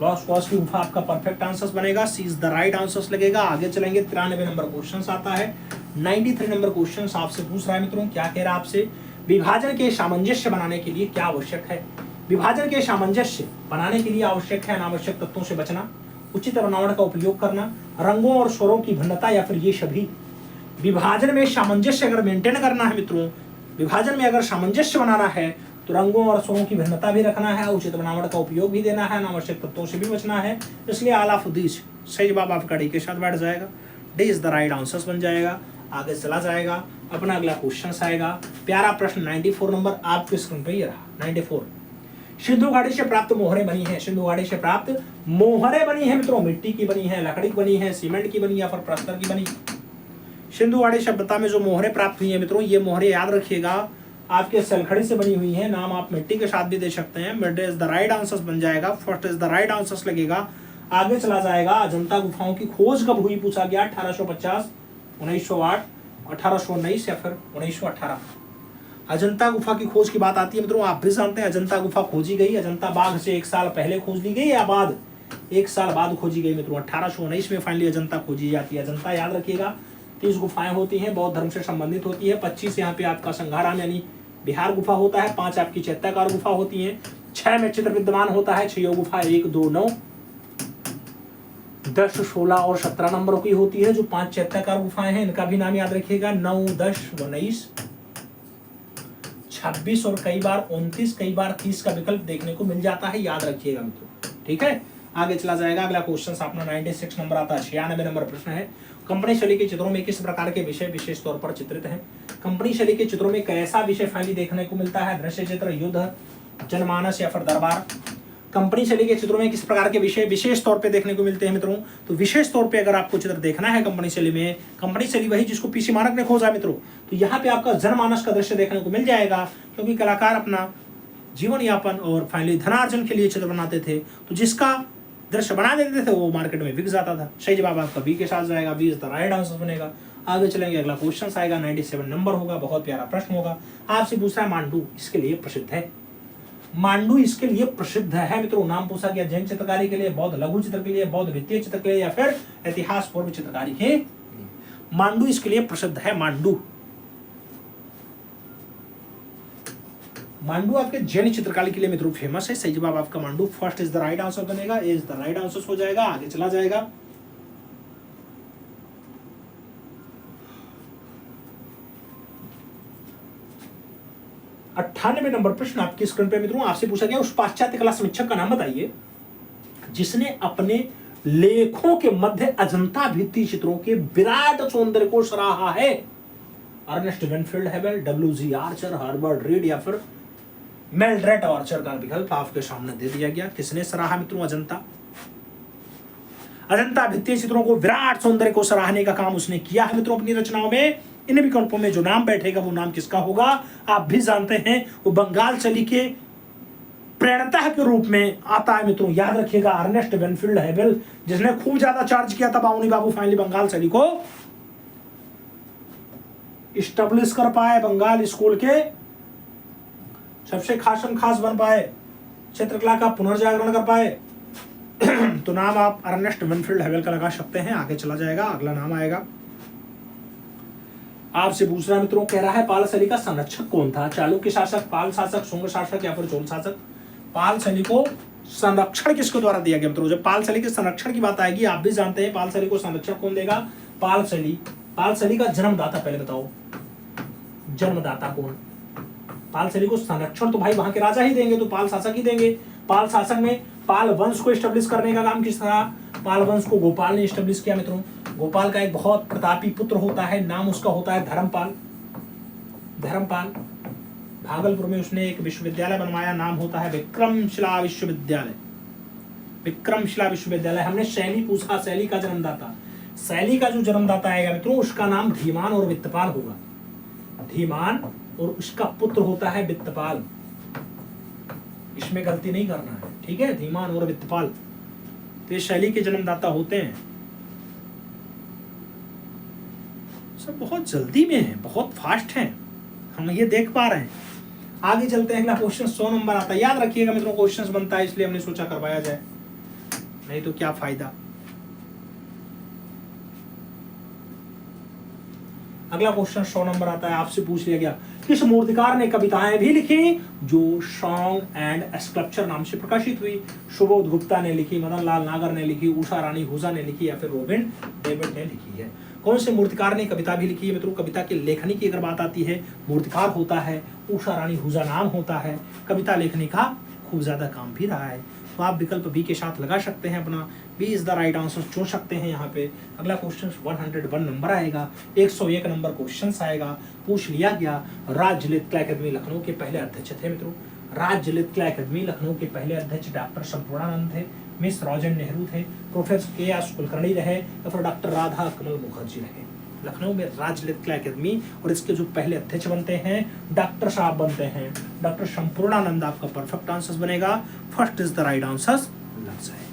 लास्कॉस की गुफा आपका परफेक्ट आंसर बनेगा। सी इज द राइट आंसर लगेगा। आगे चलेंगे, 93 नंबर क्वेश्चन आता है। 93 नंबर क्वेश्चन आपसे पूछ रहा है मित्रों, क्या कह रहा है आपसे? विभाजन के सामंजस्य बनाने के लिए क्या आवश्यक है? विभाजन के सामंजस्य बनाने के लिए आवश्यक है अनावश्यक तत्वों से बचना, उचित बनावट का उपयोग करना, रंगों और स्वरों की भिन्नता या फिर ये सभी? विभाजन में सामंजस्य अगर मेंटेन करना है मित्रों, विभाजन में अगर सामंजस्य बनाना है तो रंगों और स्वरों की भिन्नता भी रखना है, उचित बनावट का उपयोग भी देना है, अनावश्यक तत्वों से भी बचना है। इसलिए ऑल ऑफ दिस सही जवाब आपका डी के साथ बैठ जाएगा। D is the right answer बन जाएगा। आगे चला जाएगा, अपना अगला क्वेश्चन आएगा, प्यारा प्रश्न 94 नंबर आपके स्क्रीन पे ये रहा। 94, सिंधु घाटी से प्राप्त मोहरें बनी है। सिंधु घाटी से प्राप्त मोहरें बनी है मित्रों, मिट्टी की बनी है, लकड़ी की बनी है, सीमेंट की बनी या फिर पत्थर की बनी? सिंधु घाटी सभ्यता में जो मोहरें प्राप्त हुई है मित्रों, ये मोहरें याद रखिएगा आपके सलखड़ी से बनी हुई है। नाम आप मिट्टी के साथ भी दे सकते हैं, but is the right answer बन जाएगा। First is the right answer लगेगा। आगे चला जाएगा, अजंता गुफाओं की खोज कब हुई पूछा गया? 1850, 1908, 1819 या फिर 1918? अजंता गुफा की खोज की बात आती है मित्रों, आप भी जानते हैं अजंता गुफा खोजी गई अजंता बाघ से 1 साल पहले खोज ली गई या बाद? 1 साल बाद खोजी गई मित्रों। 1819 में फाइनली अजंता खोजी जाती है। अजंता याद रखिएगा 30 गुफाएं होती हैं, बौद्ध धर्म से संबंधित होती है। 25 यहाँ पे आपका संघाराम यानी बिहार गुफा होता है। 5 आपकी चैत्याकार गुफा होती हैं। 6 में चित्र विद्यमान होता है। 6 गुफा 1, 2, 9, 10, 16 और 17 नंबरों की होती है। जो 5 चैत्याकार गुफाएं हैं इनका भी नाम याद रखिएगा। 9, 10, 19, 26 और कई बार 29, कई बार 30 का विकल्प देखने को मिल जाता है, याद रखिएगा मित्रों। ठीक है, आगे चला जाएगा। अगला क्वेश्चन अपना 96 नंबर आता है। 96 नंबर प्रश्न है, कंपनी शैली के चित्रों में किस प्रकार के विषय विशेष तौर पर चित्रित हैं? कंपनी शैली के चित्रों में कैसा विषय फाइनली देखने को मिलता है? दृश्य चित्र, युद्ध, जनमानस या फिर दरबार? कंपनी शैली के चित्रों में किस प्रकार के विषय विशेष तौर पे देखने को मिलते हैं मित्रों? तो विशेष तौर पे अगर आपको चित्र देखना है कंपनी शैली में, कंपनी शैली वही जिसको पीसी मानक ने खोजा मित्रों, तो यहाँ पे आपका जनमानस का दृश्य देखने को मिल जाएगा, क्योंकि कलाकार अपना जीवन यापन और फाइनली धनार्जन के लिए चित्र बनाते थे, तो जिसका दृश्य बना देते थे वो मार्केट में बिक जाता था। सही जवाब आपका बी के साथ जाएगा। B is the right answer बनेगा। आगे चलेंगे, अगला क्वेश्चन आएगा 97 नंबर होगा, बहुत प्यारा प्रश्न होगा। आपसे पूछा है मांडू इसके लिए प्रसिद्ध है। मांडू इसके लिए प्रसिद्ध है मित्रों। नाम पूछा गया जैन चित्रकारी के लिए, बौद्ध लघु चित्र के लिए, बौद्ध वित्तीय चित्र के लिए या फिर इतिहास पूर्व चित्रकारी के? मांडू इसके लिए प्रसिद्ध है। मांडू मांडू आपके जैन चित्रकारी के लिए मित्रों फेमस है। सही जवाब आपका Mandu, first is the right answer बनेगा। इज द राइट आंसर हो जाएगा। आगे चला जाएगा, अट्ठानवे नंबर प्रश्न आपकी स्क्रीन पे मित्रों। आपसे पूछा गया उस पाश्चात्य कला समीक्षक का नाम बताइए जिसने अपने लेखों के मध्य अजंता भित्ति चित्रों के विराट सौंदर्य को सराहा है? अर्नेस्ट वेनफील्ड हेबल, डब्ल्यू.जी. आर्चर, हर्बर्ट रीड या फिर मेल्ड्रेट आर्चर का विकल्प आपके सामने दे दिया गया। किसने सराहा मित्रों अजंता भित्तीय चित्रों को विराट सौंदर्य को सराहने का काम उसने किया है मित्रों अपनी रचनाओं में। इन विकल्पों में जो नाम बैठेगा वो नाम किसका होगा? आप भी जानते हैं, वो बंगाल चली के प्रेरणता के रूप में आता है मित्रों। याद रखिएगा अर्नेस्ट वेनफील्ड हेबल, जिसने खूब ज्यादा चार्ज किया था बाउनी बाबू फाइनली बंगाल चली को इस्टेब्लिश कर पाए, बंगाल स्कूल के सबसे खासम खास बन पाए, चित्रकला का पुनर्जागरण कर पाए तो नाम आप अर्नेस्ट विनफील्ड हेवल का लगा सकते हैं। आगे चला जाएगा, अगला नाम आएगा। आपसे पूछ रहा है मित्रों, कह रहा है पाल शैली का संरक्षक कौन था? चालुक्य शासक, पाल शासक, शुंग शासक या फिर चोल शासक? पाल शैली को संरक्षण किसके द्वारा दिया गया मित्रों? जब पाल शैली के संरक्षण की बात आएगी, आप भी जानते हैं पाल शैली को संरक्षण कौन देगा? पाल शैली का जन्मदाता पहले बताओ, जन्मदाता कौन? पाल शैली को संरक्षण तो भाई वहां के राजा ही देंगे, तो पाल शासक ही देंगे। पाल शासक में पाल वंश को स्टेब्लिश करने का काम किस तरह? पाल वंश को गोपाल ने स्टेब्लिश किया मित्रों। गोपाल का एक बहुत प्रतापी पुत्र होता है, नाम उसका होता है धर्मपाल। धर्मपाल भागलपुर में उसने एक विश्वविद्यालय बनवाया, नाम होता है विक्रमशिला विश्वविद्यालय। विक्रमशिला विश्वविद्यालय। हमने शैली पूछा, शैली का जन्मदाता। शैली का जो जन्मदाता आएगा मित्रों, उसका नाम धीमान और वित्तपाल होगा। धीमान और उसका पुत्र होता है वित्तपाल। इसमें गलती नहीं करना है, ठीक है? धीमान और वित्तपाल तो ये शैली के जन्मदाता होते हैं। सब बहुत जल्दी में है, बहुत फास्ट हैं, हम ये देख पा रहे हैं। आगे चलते हैं, अगला क्वेश्चन 100 नंबर आता है। याद रखिएगा मित्रों, क्वेश्चंस बनता है इसलिए हमने सोचा करवाया जाए, नहीं तो क्या फायदा। अगला क्वेश्चन 100 नंबर आता है। आपसे पूछ लिया गया, किस मूर्तिकार ने कविताएं भी लिखी जो सॉन्ग एंड स्कल्पचर नाम से प्रकाशित हुई? सुबोध गुप्ता ने लिखी, मदन लाल नागर ने लिखी, उषा रानी हुजा ने लिखी या फिर रॉबिन डेविड ने लिखी है? कौन से मूर्तिकार ने कविता भी लिखी है मित्रों? कविता की लेखनी की अगर बात आती है, मूर्तिकार होता है उषा रानी हुजा नाम होता है। कविता लेखनी का खूब ज्यादा काम भी रहा है, तो आप विकल्प बी के साथ लगा सकते हैं अपना। B is the right answer चुन सकते हैं यहाँ पे। अगला क्वेश्चन 101 नंबर आएगा, 101 नंबर क्वेश्चन आएगा। पूछ लिया गया, राज्य ललित कला अकादमी लखनऊ के पहले अध्यक्ष थे मित्रों। राज्य ललित कला अकादमी लखनऊ के पहले अध्यक्ष डॉक्टर संपूर्णानंद थे, मिस सरोजिनी नेहरू थे, प्रोफेसर के.एस. कुलकर्णी रहे या फिर डॉक्टर राधा कमल मुखर्जी रहे। लखनऊ में राज्य ललित कला अकादमी और इसके जो पहले अध्यक्ष बनते हैं, डॉक्टर साहब बनते हैं डॉक्टर संपूर्णानंद। आपका परफेक्ट आंसर बनेगा, first is the right answer लग जाएगा,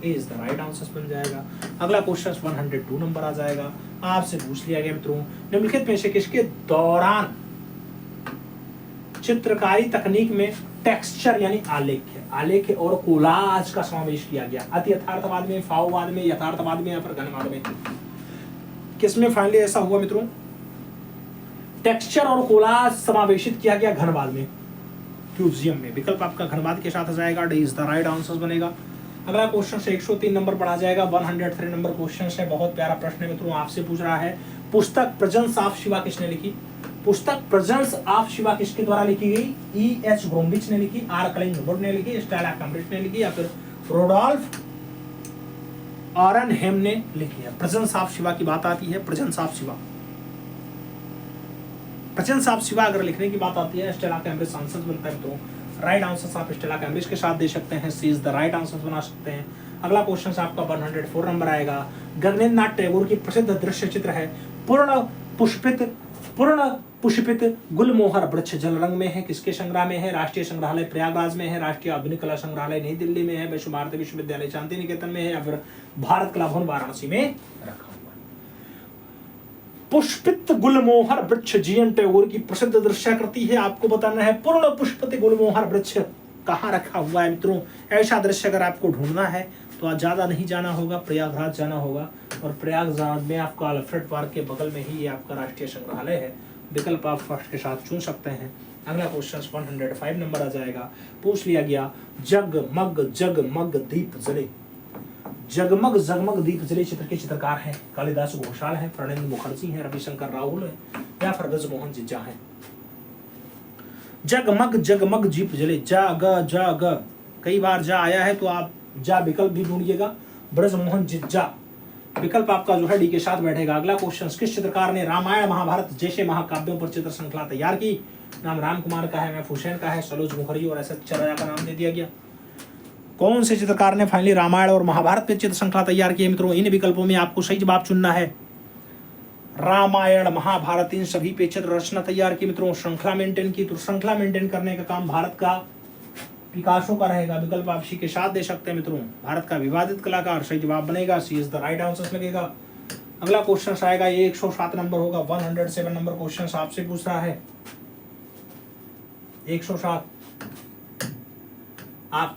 ए इज द राइट आंसर बन जाएगा। अगला क्वेश्चन 102 नंबर आ जाएगा। आपसे पूछ लिया गया मित्रों, निम्नलिखित में से किसके दौरान चित्रकारी तकनीक में टेक्सचर यानी आलेख्य और कोलाज का समावेश किया गया? अति यथार्थवाद में, फाओवाद में, यथार्थवाद में या फिर घनवाद में? किसमें फाइनली ऐसा हुआ मित्रों? टेक्सचर और कोलाज समावेशित किया गया घनवाद में, क्यूबिज्म में। विकल्प आपका घनवाद के साथ आ जाएगा, D is the right answer बनेगा। अगला क्वेश्चन से 103 नंबर पर आ जाएगा। 103 नंबर क्वेश्चन है, बहुत प्यारा प्रश्न है मित्रों। आपसे पूछ रहा है, पुस्तक प्रेजेंस ऑफ शिवा किसने लिखी? पुस्तक प्रेजेंस ऑफ शिवा किसके द्वारा लिखी गई? E.H. ग्रोम्बिच ने लिखी, आर क्लिंगवुड ने लिखी, स्टेला कैम्ब्रिज ने लिखी या फिर रोडोल्फ ऑरेनहेम ने लिखी है? प्रेजेंस ऑफ शिवा की बात आती है, presence of Shiva, presence of Shiva अगर लिखने की बात आती है, स्टेला कैम्ब्रिज आंसर बनता है मित्रों। राइट आंसर आप स्टेला कैम्ब्रिज के साथ दे सकते हैं, सी इज द राइट आंसर बना सकते हैं। अगला क्वेश्चन आपका 104 नंबर आएगा। गगनेन्द्रनाथ टैगोर की प्रसिद्ध दृश्य चित्र है पूर्ण पुष्पित गुलमोहर वृक्ष जल रंग में है, किसके संग्रह में है? राष्ट्रीय संग्रहालय प्रयागराज में है, राष्ट्रीय आधुनिक कला संग्रहालय नई दिल्ली में है, विश्व भारती विश्वविद्यालय शांति निकेतन में है या फिर भारत कला भवन वाराणसी में रखा हुआ है? पुष्पित गुलमोहर वृक्ष जी.एन. टैगोर की प्रसिद्ध दृश्याकृति है। आपको बताना है पूर्ण पुष्पित गुलमोहर वृक्ष कहाँ रखा हुआ है मित्रों। ऐसा दृश्य अगर आपको ढूंढना है तो आज ज्यादा नहीं जाना होगा, प्रयागराज जाना होगा, और प्रयागराज में आपका अल्फ्रेड पार्क के बगल में ही ये आपका राष्ट्रीय संग्रहालय है। विकल्प आप फर्स्ट के साथ चुन सकते हैं। अगला क्वेश्चन 105 नंबर आ जाएगा। पूछ लिया गया, जगमग जगमग दीप जले, जगमग जगमग दीप जले चित्र के चित्रकार हैं कालिदास घोषाल हैं, प्रणेंद्र मुखर्जी हैं, रविशंकर राहुल हैं या फिर ब्रजमोहन जिज्जा हैं? जगमग जगमग दीप जले, जग कई बार जा आया है तो आप जा विकल्प भी ढूंढिएगा। ब्रजमोहन जिज्जा विकल्प आपका जो है डी के साथ बैठेगा। अगला क्वेश्चन, किस चित्रकार ने रामायण महाभारत जैसे महाकाव्यों पर चित्र श्रृंखला तैयार की? नाम राम कुमार का है, महफूज हुसैन का है, सरोज मुखर्जी और एस.एच. चरैया का नाम दे दिया गया। कौन से चित्रकार ने फाइनली रामायण और महाभारत पे चित्र श्रृंखला तैयार की है मित्रों? इन विकल्पों में आपको सही जवाब चुनना है। रामायण महाभारत इन सभी पे चित्र रचना तैयार की मित्रों, श्रृंखला मेंटेन की। तो श्रृंखला मेंटेन करने का काम भारत का पिकासो का रहेगा। विकल्प आप सी के साथ दे सकते हैं मित्रों। भारत का विवादित कलाकार सही जवाब बनेगा, सी इज द राइट आंसर लगेगा। अगला क्वेश्चन आएगा, ये 107 नंबर होगा। 107 नंबर क्वेश्चन आपसे पूछ रहा है, 107। आप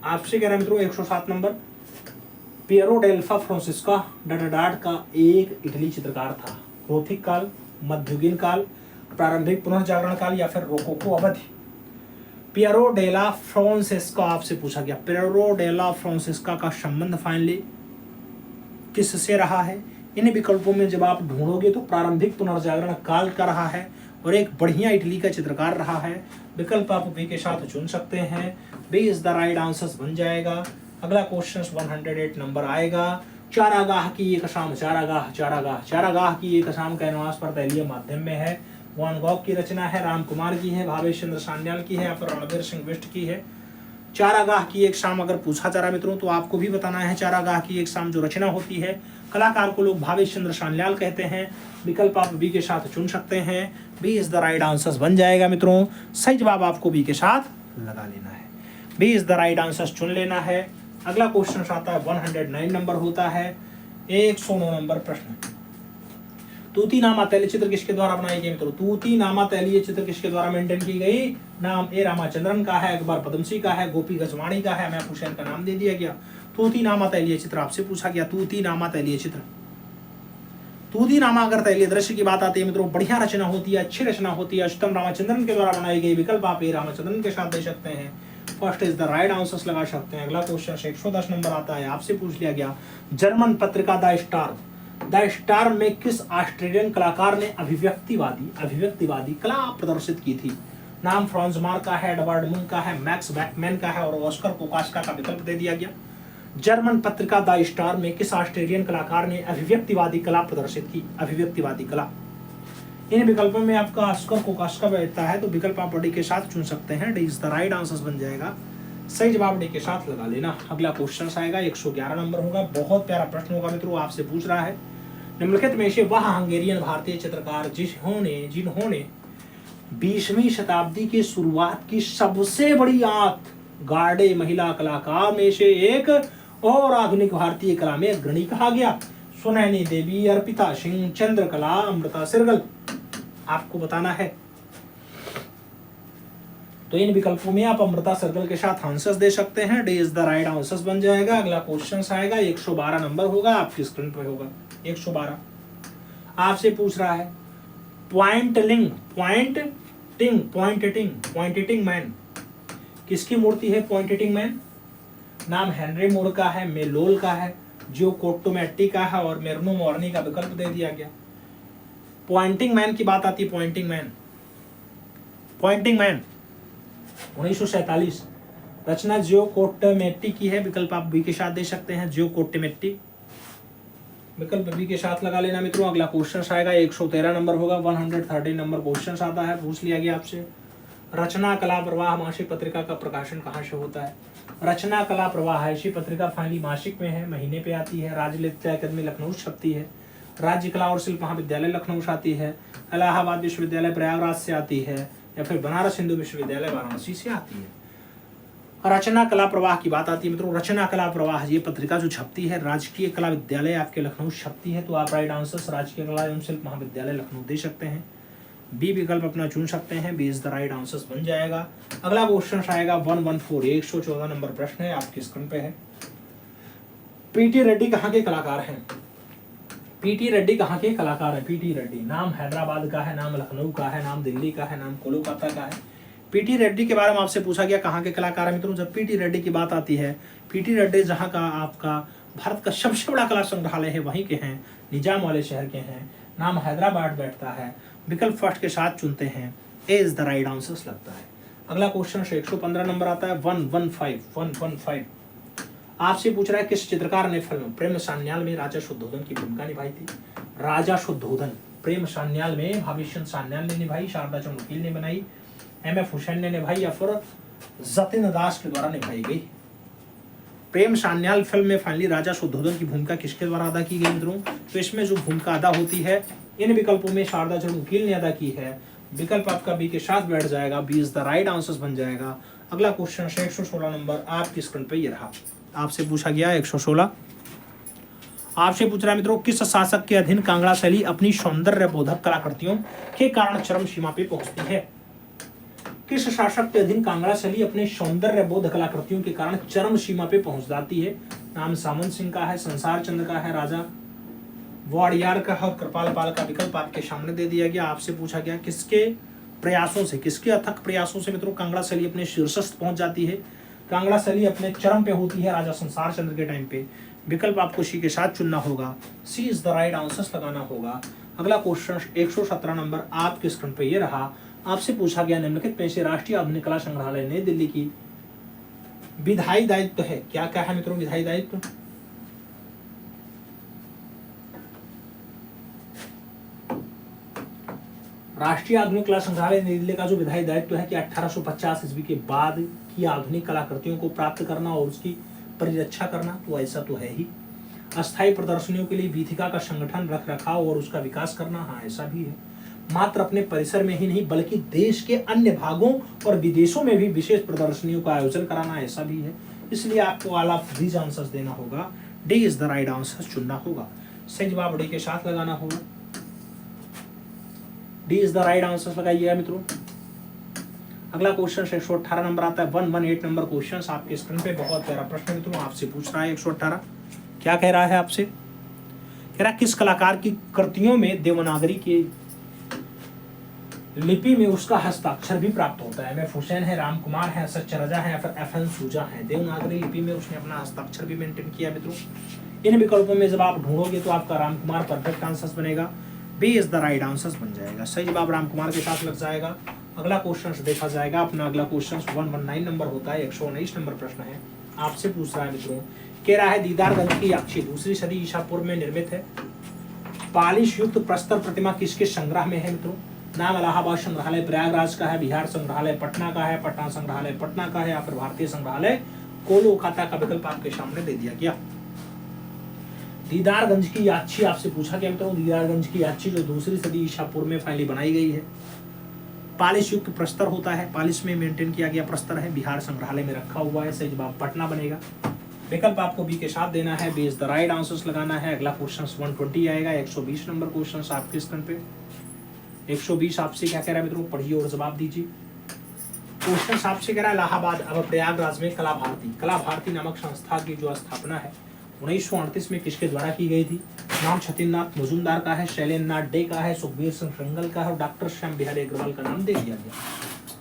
आपसे कह रहे हैं मित्रों 107 नंबर, पियरो डेल्फा फ्रांसिस्का डाडाडाड का एक इटली चित्रकार था। गोथिक काल, मध्ययुगीन काल, प्रारंभिक पुनर्जागरण काल या फिर रोकोको अवधि। पियरो डेला फ्रांसिस्का आपसे पूछा गया, पियरो डेला फ्रांसिस्का का संबंध फाइनली किससे रहा है? इन विकल्पों में जब आप ढूंढोगे तो प्रारंभिक पुनर्जागरण काल का रहा है और एक बढ़िया इटली का चित्रकार रहा है। विकल्प आप बी के साथ चुन सकते हैं। B is the right answer बन जाएगा। अगला क्वेश्चन 108 नंबर आएगा। चारागाह की एक शाम, चारागाह की एक शाम कैनवास पर तैलीय माध्यम में है। वैन गॉग की रचना है, राम कुमार की है, भावेश चंद्र सान्याल की है या फिर रणवीर सिंह बिष्ट की है। चारागाह की एक शाम अगर पूछा जा रहा है मित्रों तो आपको भी बताना है चारागाह की एक शाम जो रचना होती है, कलाकार को लोग भावेश चंद्र सान्याल कहते हैं। विकल्प आप बी के साथ चुन सकते हैं। B is the right answer बन जाएगा मित्रों। सही जवाब आपको बी के साथ लगा लेना है, B is the right answer चुन लेना है। अगला क्वेश्चन आता है 109 नंबर होता है। 109 नंबर प्रश्न, तूतीनामा तैलीय चित्र किसके द्वारा बनाई गई मित्रों? तूतीनामा तैलीय चित्र किसके द्वारा मेंटेन की गई? नाम ए रामाचंद्रन का है, अकबर पद्मसी का है, गोपी गजवाणी का है, महफूज हुसैन का नाम दे दिया गया। तूतीनामा तैलीय चित्र आपसे पूछा गया, तूतीनामा तैलीय चित्र। तूतीनामा अगर तैलीय दृश्य की बात आती है मित्रों, बढ़िया रचना होती है, अच्छी रचना होती है, अष्टम रामाचंद्रन के द्वारा बनाई गई। विकल्प आप ए रामाचंद्रन के साथ दे सकते हैं। First is the right answer लगा सकते हैं। अगला क्वेश्चन 110 नंबर आता है, आपसे पूछ लिया गया, जर्मन पत्रिका द स्टार में किस ऑस्ट्रेलियन कलाकार ने अभिव्यक्तिवादी कला प्रदर्शित की थी? नाम फ्रांज मार का है, एडवर्ड मुंक का है, मैक्स बैकमैन का है और ऑस्कर कोकास्का का विकल्प दे दिया गया। जर्मन पत्रिका द स्टार में किस ऑस्ट्रेलियन कलाकार ने अभिव्यक्तिवादी कला प्रदर्शित की? अभिव्यक्तिवादी कला। इन विकल्पों में आपका ऑस्कर कोकास्का बैठता है तो विकल्प आप डी के साथ चुन सकते हैं। D is the right answer बन जाएगा। सही जवाब डी के साथ लगा लेना। अगला क्वेश्चन आएगा 111 नंबर होगा। बहुत प्यारा प्रश्न होगा मित्रों, आपसे पूछ रहा है, निम्नलिखित में से वह हंगेरियन भारतीय चित्रकार जिन्होंने 20वीं शताब्दी की शुरुआत की सबसे बड़ी आंत गार्डे महिला कलाकार में से एक और आधुनिक भारतीय कला में अग्रणी कहा गया? सुनैनी देवी, अर्पिता सिंह, चंद्रकला, अमृता सिरगल। आपको बताना है तो इन विकल्पों में आप अमृता सिरगल के साथ आंसर्स दे सकते हैं। D is the right answers बन जाएगा। अगला क्वेश्चन आएगा 112 नंबर होगा, आपकी स्क्रीन पर होगा 112। आपसे पूछ रहा है, पॉइंटिंग मैन किसकी मूर्ति है? पॉइंटिंग मैन नाम हेनरी मूर का है, मेलोल का है, जो कोट्टोमेट्टी का है और मेरनो मॉर्नी का विकल्प दे दिया गया। पॉइंटिंग मैन की बात आती है, पॉइंटिंग मैन 1947, रचना जियो कोट्टोमेट्टी की है। विकल्प आप बी के साथ दे सकते हैं, जियो कोट्टोमेट्टी। विकल्प बी के साथ लगा लेना मित्रों। अगला क्वेश्चन आएगा 113 नंबर होगा। 113 नंबर क्वेश्चन आता है, पूछ लिया गया आपसे, रचना कला प्रवाह मासिक पत्रिका का प्रकाशन कहाँ से होता है? रचना कला प्रवाह ऐसी पत्रिका फाइनली मासिक में है, महीने पे आती है। राज्य साहित्य अकादमी लखनऊ से छपती है। राज्य कला और शिल्प महाविद्यालय लखनऊ से आती है। इलाहाबाद विश्वविद्यालय प्रयागराज से आती है या फिर बनारस हिंदू विश्वविद्यालय वाराणसी से आती है। रचना कला प्रवाह की बात आती है मित्रों, रचना कला प्रवाह ये पत्रिका जो छपती है राजकीय कला विद्यालय आपके लखनऊ छपती है। तो आप राइट आंसर राजकीय कला एवं शिल्प महाविद्यालय लखनऊ दे सकते हैं। बी विकल्प अपना चुन सकते हैं। B is the right answer बन जाएगा। अगला क्वेश्चन आएगा 114 नंबर प्रश्न है, आपकी स्क्रीन पे है। पीटी रेड्डी कहाँ के कलाकार हैं? पीटी रेड्डी कहाँ के कलाकार हैं? पीटी रेड्डी नाम हैदराबाद का है, नाम लखनऊ का है, नाम दिल्ली का है, नाम कोलकाता का है। पीटी रेड्डी के बारे में आपसे पूछा गया कहाँ के कलाकार हैं मित्रों। जब पीटी रेड्डी की बात आती है, पीटी रेड्डी जहाँ का आपका भारत का सबसे बड़ा कला संग्रहालय है वहीं के हैं, निजाम वाले शहर के हैं, नाम हैदराबाद बैठता है। विकल्प फर्स्ट के साथ चुनते हैं। ए इज द राइट आंसर लगता है। अगला क्वेश्चन 115 नंबर आता है। 115 आपसे पूछ रहा है, किस चित्रकार ने फिल्म प्रेम सान्याल में राजा शुद्धोधन की भूमिका निभाई थी? राजा शुद्धोधन प्रेम सान्याल में भावेश सान्याल ने निभाई, शारदा चंद्र वकील ने बनाई, एमएफ हुसैन ने निभाई या फिर जतिन दास के द्वारा निभाई गई? प्रेम सान्याल फिल्म में फाइनली राजा शुद्धोधन की भूमिका किसके द्वारा अदा की गई मित्रों? तो इसमें जो भूमिका अदा होती है इन विकल्पों में शारदा चंद्र वकील ने अदा की है। विकल्प आपका बी के साथ बैठ जाएगा। B is the right answer बन जाएगा। अगला क्वेश्चन 116 नंबर आपकी स्क्रीन पे ये रहा, आपसे पूछा गया 116। आपसे पूछ रहा है मित्रों, किस शासक के अधीन कांगड़ा शैली अपनी सौंदर्य बोधक कलाकृतियों के कारण चरम सीमा पे पहुंचती है? किस शासक के अधीन कांगड़ा शैली अपने सौंदर्य बोध कलाकृतियों के कारण चरम सीमा पे पहुंच जाती है? नाम सामंत सिंह का है, संसार चंद्र का है, राजा वाडियार का है और कृपाल पाल का। विकल्प आपके सामने दे दिया गया। आपसे पूछा गया किसके प्रयासों से, किसके अथक प्रयासों से मित्रों कांगड़ा शैली अपने शीर्षस्थ पहुंच जाती है? कांगड़ा शैली अपने चरम पे होती है राजा संसार चंद्र के टाइम पे। विकल्प आपको सी के साथ चुनना होगा, सी इज द राइट आंसर लगाना होगा। अगला क्वेश्चन 117 नंबर आपके स्क्रीन पे ये रहा। आपसे पूछा गया निम्नलिखित में से राष्ट्रीय आधुनिक कला संग्रहालय नई दिल्ली की विधायी दायित्व है? क्या क्या है मित्रों विधायी दायित्व? राष्ट्रीय आधुनिक कला संग्रहालय नई दिल्ली का जो विधायी दायित्व है कि 1850 ईस्वी के बाद की आधुनिक कलाकृतियों को प्राप्त करना और उसकी परिरक्षा करना, तो ऐसा तो है ही। अस्थायी प्रदर्शनियों के लिए वीथिका का संगठन, रख रखाव और उसका विकास करना, हाँ ऐसा भी है। मात्र अपने परिसर में ही नहीं बल्कि देश के अन्य भागों और विदेशों में भी विशेष प्रदर्शनियों का आयोजन कराना, ऐसा भी है। इसलिए आपको ऑल ऑफ दीज आंसर्स देना होगा, D is the right answer चुनना होगा। सही जवाब डी के साथ लगाना होगा, D is the right answer लगाइएगा मित्रों। अगला क्वेश्चन 118 नंबर आता है, 118 नंबर क्वेश्चन आपके स्क्रीन पे। बहुत प्यारा प्रश्न मित्रों आपसे पूछ रहा है 118। क्या कह रहा है आपसे? कह रहा किस कलाकार की कृतियों में देवनागरी की लिपि में उसका हस्ताक्षर भी प्राप्त होता है? एम.एफ. हुसैन है, राम कुमार है, सच्चा रजा है या फिर एफ.एन. सूजा है। देवनागरी लिपि में उसने अपना हस्ताक्षर भी मेंटेन किया मित्रों। इन विकल्पों में जब आप ढूंढोगे तो आपका राम कुमार परफेक्ट आंसर बनेगा, B is the right answer बन जाएगा। सही जवाब राम कुमार के साथ लग जाएगा। अगला क्वेश्चन देखा जाएगा अपना। अगला क्वेश्चन 119 नंबर होता है, 119 नंबर प्रश्न है। आपसे पूछ रहा है मित्रों, कह रहा है दीदारगंज की याक्षी दूसरी सदी ईसा पूर्व में निर्मित है। पालिश युक्त प्रस्तर प्रतिमा किसके संग्रह में है मित्रों? नाम इलाहाबाद संग्रहालय प्रयागराज का है, बिहार संग्रहालय पटना का है, पटना संग्रहालय पटना का है या फिर भारतीय संग्रहालय कोलकाता का। विकल्प आपके सामने दे दिया गया। दीदारगंज की याक्षी आपसे पूछा गया मित्रों, दीदारगंज की याक्षी जो दूसरी सदी ईसा पूर्व में पहले बनाई गई है। पालिश युक्त प्रस्तर होता है, पालिश में मेंटेन किया गया प्रस्तर है, बिहार संग्रहालय में रखा हुआ है। सही जवाब पटना बनेगा। विकल्प आपको बी के साथ देना है, B is the right answers लगाना है। अगला क्वेश्चन 120 आएगा, 120 नंबर क्वेश्चन आपके स्क्रीन पे। 120 आपसे क्या कह रहा है मित्रों, पढ़िए और जवाब दीजिए। क्वेश्चन आपसे कह रहा है इलाहाबाद अब प्रयागराज में कला भारती नामक संस्था की जो स्थापना है 1938 में किसके द्वारा की गई थी? नाम छतीन्द्रनाथ मजूमदार का है, शैलेंद्र नाथ डे का है, सुखबीर सिंह श्रृंगल का है और डॉक्टर श्याम बिहारी अग्रवाल का नाम दे दिया गया।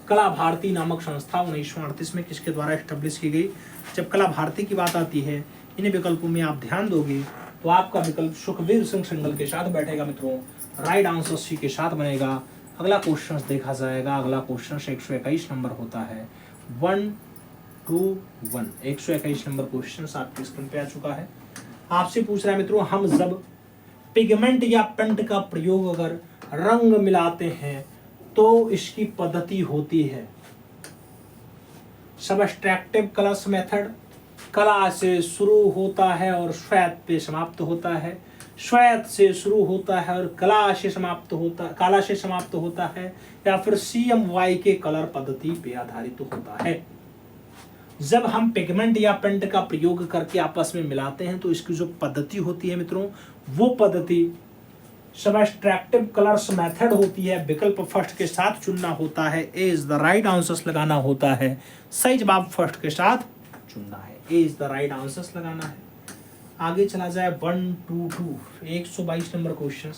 कला भारती नामक संस्था 1938 में किसके द्वारा एस्टेब्लिश की गई? जब कला भारती की बात आती है इन विकल्पों में आप ध्यान दोगे तो आपका विकल्प सुखबीर सिंह श्रृंगल के साथ बैठेगा मित्रों। राइट आंसर सी के साथ बनेगा। अगला क्वेश्चन देखा जाएगा। अगला क्वेश्चन 121 नंबर होता है, 121 121 नंबर क्वेश्चन आपके स्क्रीन पे आ चुका है। आपसे पूछ रहा है मित्रों, हम जब पिगमेंट या पेंट का प्रयोग अगर रंग मिलाते हैं तो इसकी पद्धति होती है सबस्ट्रैक्टिव कलर्स मेथड। कला से शुरू होता है और श्वेत पे समाप्त होता है, श्वेत से शुरू होता है और काला से समाप्त होता है या फिर CMY के कलर पद्धति पे आधारित होता है। जब हम पिगमेंट या पेंट का प्रयोग करके आपस में मिलाते हैं तो इसकी जो पद्धति होती है मित्रों वो पद्धति सबस्ट्रैक्टिव कलर्स मेथड होती है। विकल्प फर्स्ट के साथ चुनना होता है, ए इज द राइट आंसर्स लगाना होता है। सही जवाब फर्स्ट के साथ चुनना है, ए इज द राइट आंसर्स लगाना है। आगे चला जाए 122 नंबर क्वेश्चन।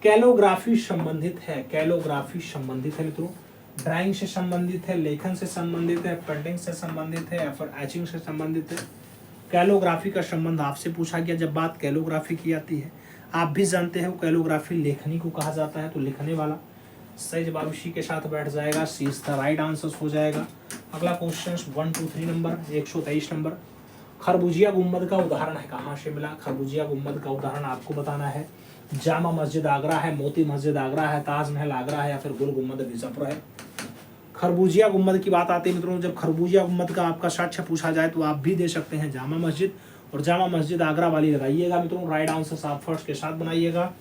कैलोग्राफी संबंधित है, कैलोग्राफी संबंधित है मित्रों, ड्राइंग से संबंधित है, लेखन से संबंधित है, पेंटिंग से संबंधित है या फिर एचिंग से संबंधित है। कैलोग्राफी का संबंध आपसे पूछा गया। जब बात कैलोग्राफी की आती है आप भी जानते हो कैलोग्राफी लेखनी को कहा जाता है, तो लिखने वाला। सही जवाब इसी के साथ बैठ जाएगा, सी इज द राइट आंसर हो जाएगा। अगला क्वेश्चन 123 नंबर 123 नंबर। खरबूजिया गुम्बद का उदाहरण है, कहाँ से मिला? खरबूजिया गुम्बद का उदाहरण आपको बताना है। जामा मस्जिद आगरा है, मोती मस्जिद आगरा है, ताजमहल आगरा है या फिर गुल गुम्बद बीजापुर है। खरबूजिया गुम्बद की बात आती है मित्रों, जब खरबूजिया गुम्बद का आपका साक्ष्य पूछा जाए तो आप भी दे सकते हैं जामा मस्जिद, और जामा मस्जिद आगरा वाली लगाइएगा मित्रों। राइट आंसर आप फर्स्ट के साथ बनाइएगा,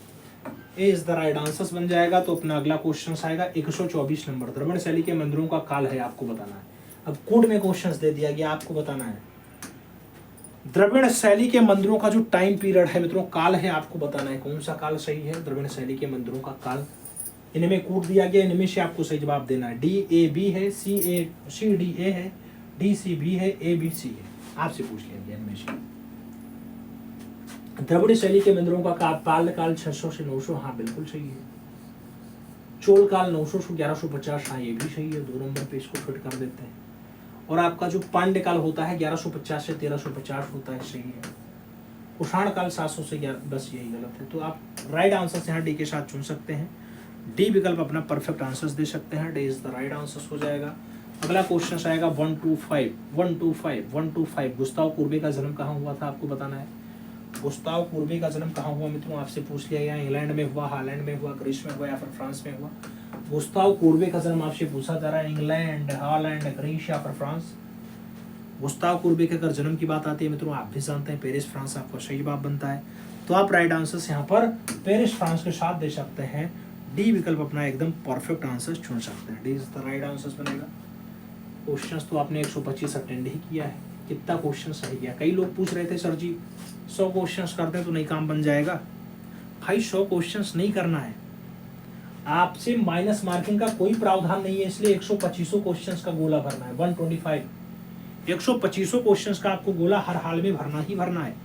ए इज द राइट आंसर बन जाएगा। तो अपना अगला क्वेश्चन आएगा 124 नंबर। द्रविड़ शैली के मंदिरों का काल है, आपको बताना है। अब कोड में क्वेश्चन दे दिया गया, आपको बताना है द्रविड़ शैली के मंदिरों का जो टाइम पीरियड है मित्रों, काल है, आपको बताना है कौन सा काल सही है। द्रविड़ शैली के मंदिरों का काल इनमें कूट दिया गया, इनमें से आपको सही जवाब देना है। D-A-B है, C-D-A है, D-C-B है, A-B-C है, आपसे पूछ लिया गया इनमें से। द्रविड़ शैली के मंदिरों का पालकाल 600 से 900, हाँ बिल्कुल सही है। चोल काल 900 से 1150, हाँ ये भी सही है, 2 नंबर पे इसको फिट कर देते हैं। और आपका जो पांड्य काल होता है 1150 से 1350 होता है, सही है। कुषाण काल 700 से 11, बस यही गलत है। तो आप राइट आंसर यहाँ डी के साथ चुन सकते हैं। डी विकल्प अपना परफेक्ट आंसर दे सकते हैं, D is the right answer हो जाएगा। अगला क्वेश्चन आएगा 125। गुस्ताव कुर्बे का जन्म कहाँ हुआ था, आपको बताना है। गुस्ताव कुर्बे का जन्म कहाँ हुआ मित्रों, आपसे पूछ लिया गया। इंग्लैंड में हुआ, हॉलैंड में हुआ, ग्रीस में हुआ या फिर फ्रांस में हुआ। गुस्ताव कुर्बे का जन्म आपसे पूछा जा रहा है इंग्लैंड, हॉलैंड, ग्रीस या फिर फ्रांस। गुस्ताव कुर्बे के अगर जन्म की बात आती है मित्रों, आप भी जानते हैं पेरिस फ्रांस आपका सही जवाब बनता है। तो आप राइट आंसर यहाँ पर पेरिस फ्रांस के साथ दे सकते हैं। डी विकल्प अपना एकदम परफेक्ट आंसर चुन सकते हैं, D is the right answer बनेगा। क्वेश्चंस तो आपने 125 अटेंड ही किया है, कितना क्वेश्चन सही किया। कई लोग पूछ रहे थे सर जी 100 क्वेश्चंस करते हैं तो नहीं काम बन जाएगा। भाई 100 क्वेश्चंस नहीं करना है, आपसे माइनस मार्किंग का कोई प्रावधान नहीं है, इसलिए 125 क्वेश्चंस का गोला भरना है। 125 125 क्वेश्चंस का आपको गोला हर हाल में भरना ही भरना है।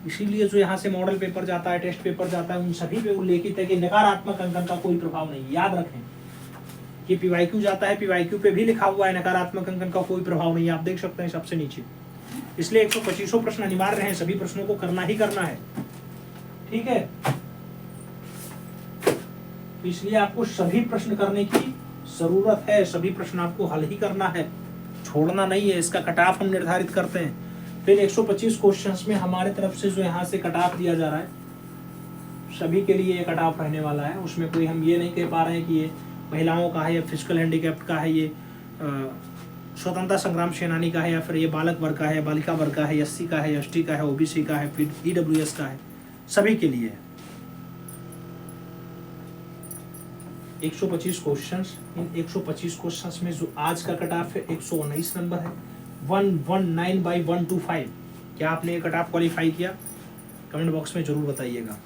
इसीलिए जो यहाँ से मॉडल पेपर जाता है, टेस्ट पेपर जाता है, उन सभी पे उल्लेखित है कि नकारात्मक अंकन का कोई प्रभाव नहीं। याद रखें कि पीवाईक्यू जाता है, पीवाईक्यू पे भी लिखा हुआ है नकारात्मक अंकन का कोई प्रभाव नहीं, आप देख सकते हैं सबसे नीचे। इसलिए 125 प्रश्न अनिवार्य हैं, सभी प्रश्नों को करना ही करना है, ठीक है। इसलिए आपको सभी प्रश्न करने की जरूरत है, सभी प्रश्न आपको हल ही करना है, छोड़ना नहीं है। इसका कट ऑफ हम निर्धारित करते हैं। फिर 125 क्वेश्चंस में हमारे तरफ से जो यहाँ से कट ऑफ दिया जा रहा है, सभी के लिए ये कट ऑफ रहने वाला है। उसमें कोई हम ये नहीं कह पा रहे हैं कि ये महिलाओं का है या फिजिकल हैंडीकैप्ड का है, ये स्वतंत्रता संग्राम सेनानी का है, या फिर ये बालक वर्ग का है, बालिका वर्ग का है, एससी का है, एसटी का है, ओबीसी का है, फिर ईडब्ल्यूएस का है, सभी के लिए 125 क्वेश्चंस। इन 125 क्वेश्चंस में जो आज का कट ऑफ है 119 नंबर है, 119/125। क्या आपने ये कट ऑफ क्वालिफाई किया? कमेंट बॉक्स में जरूर बताइएगा।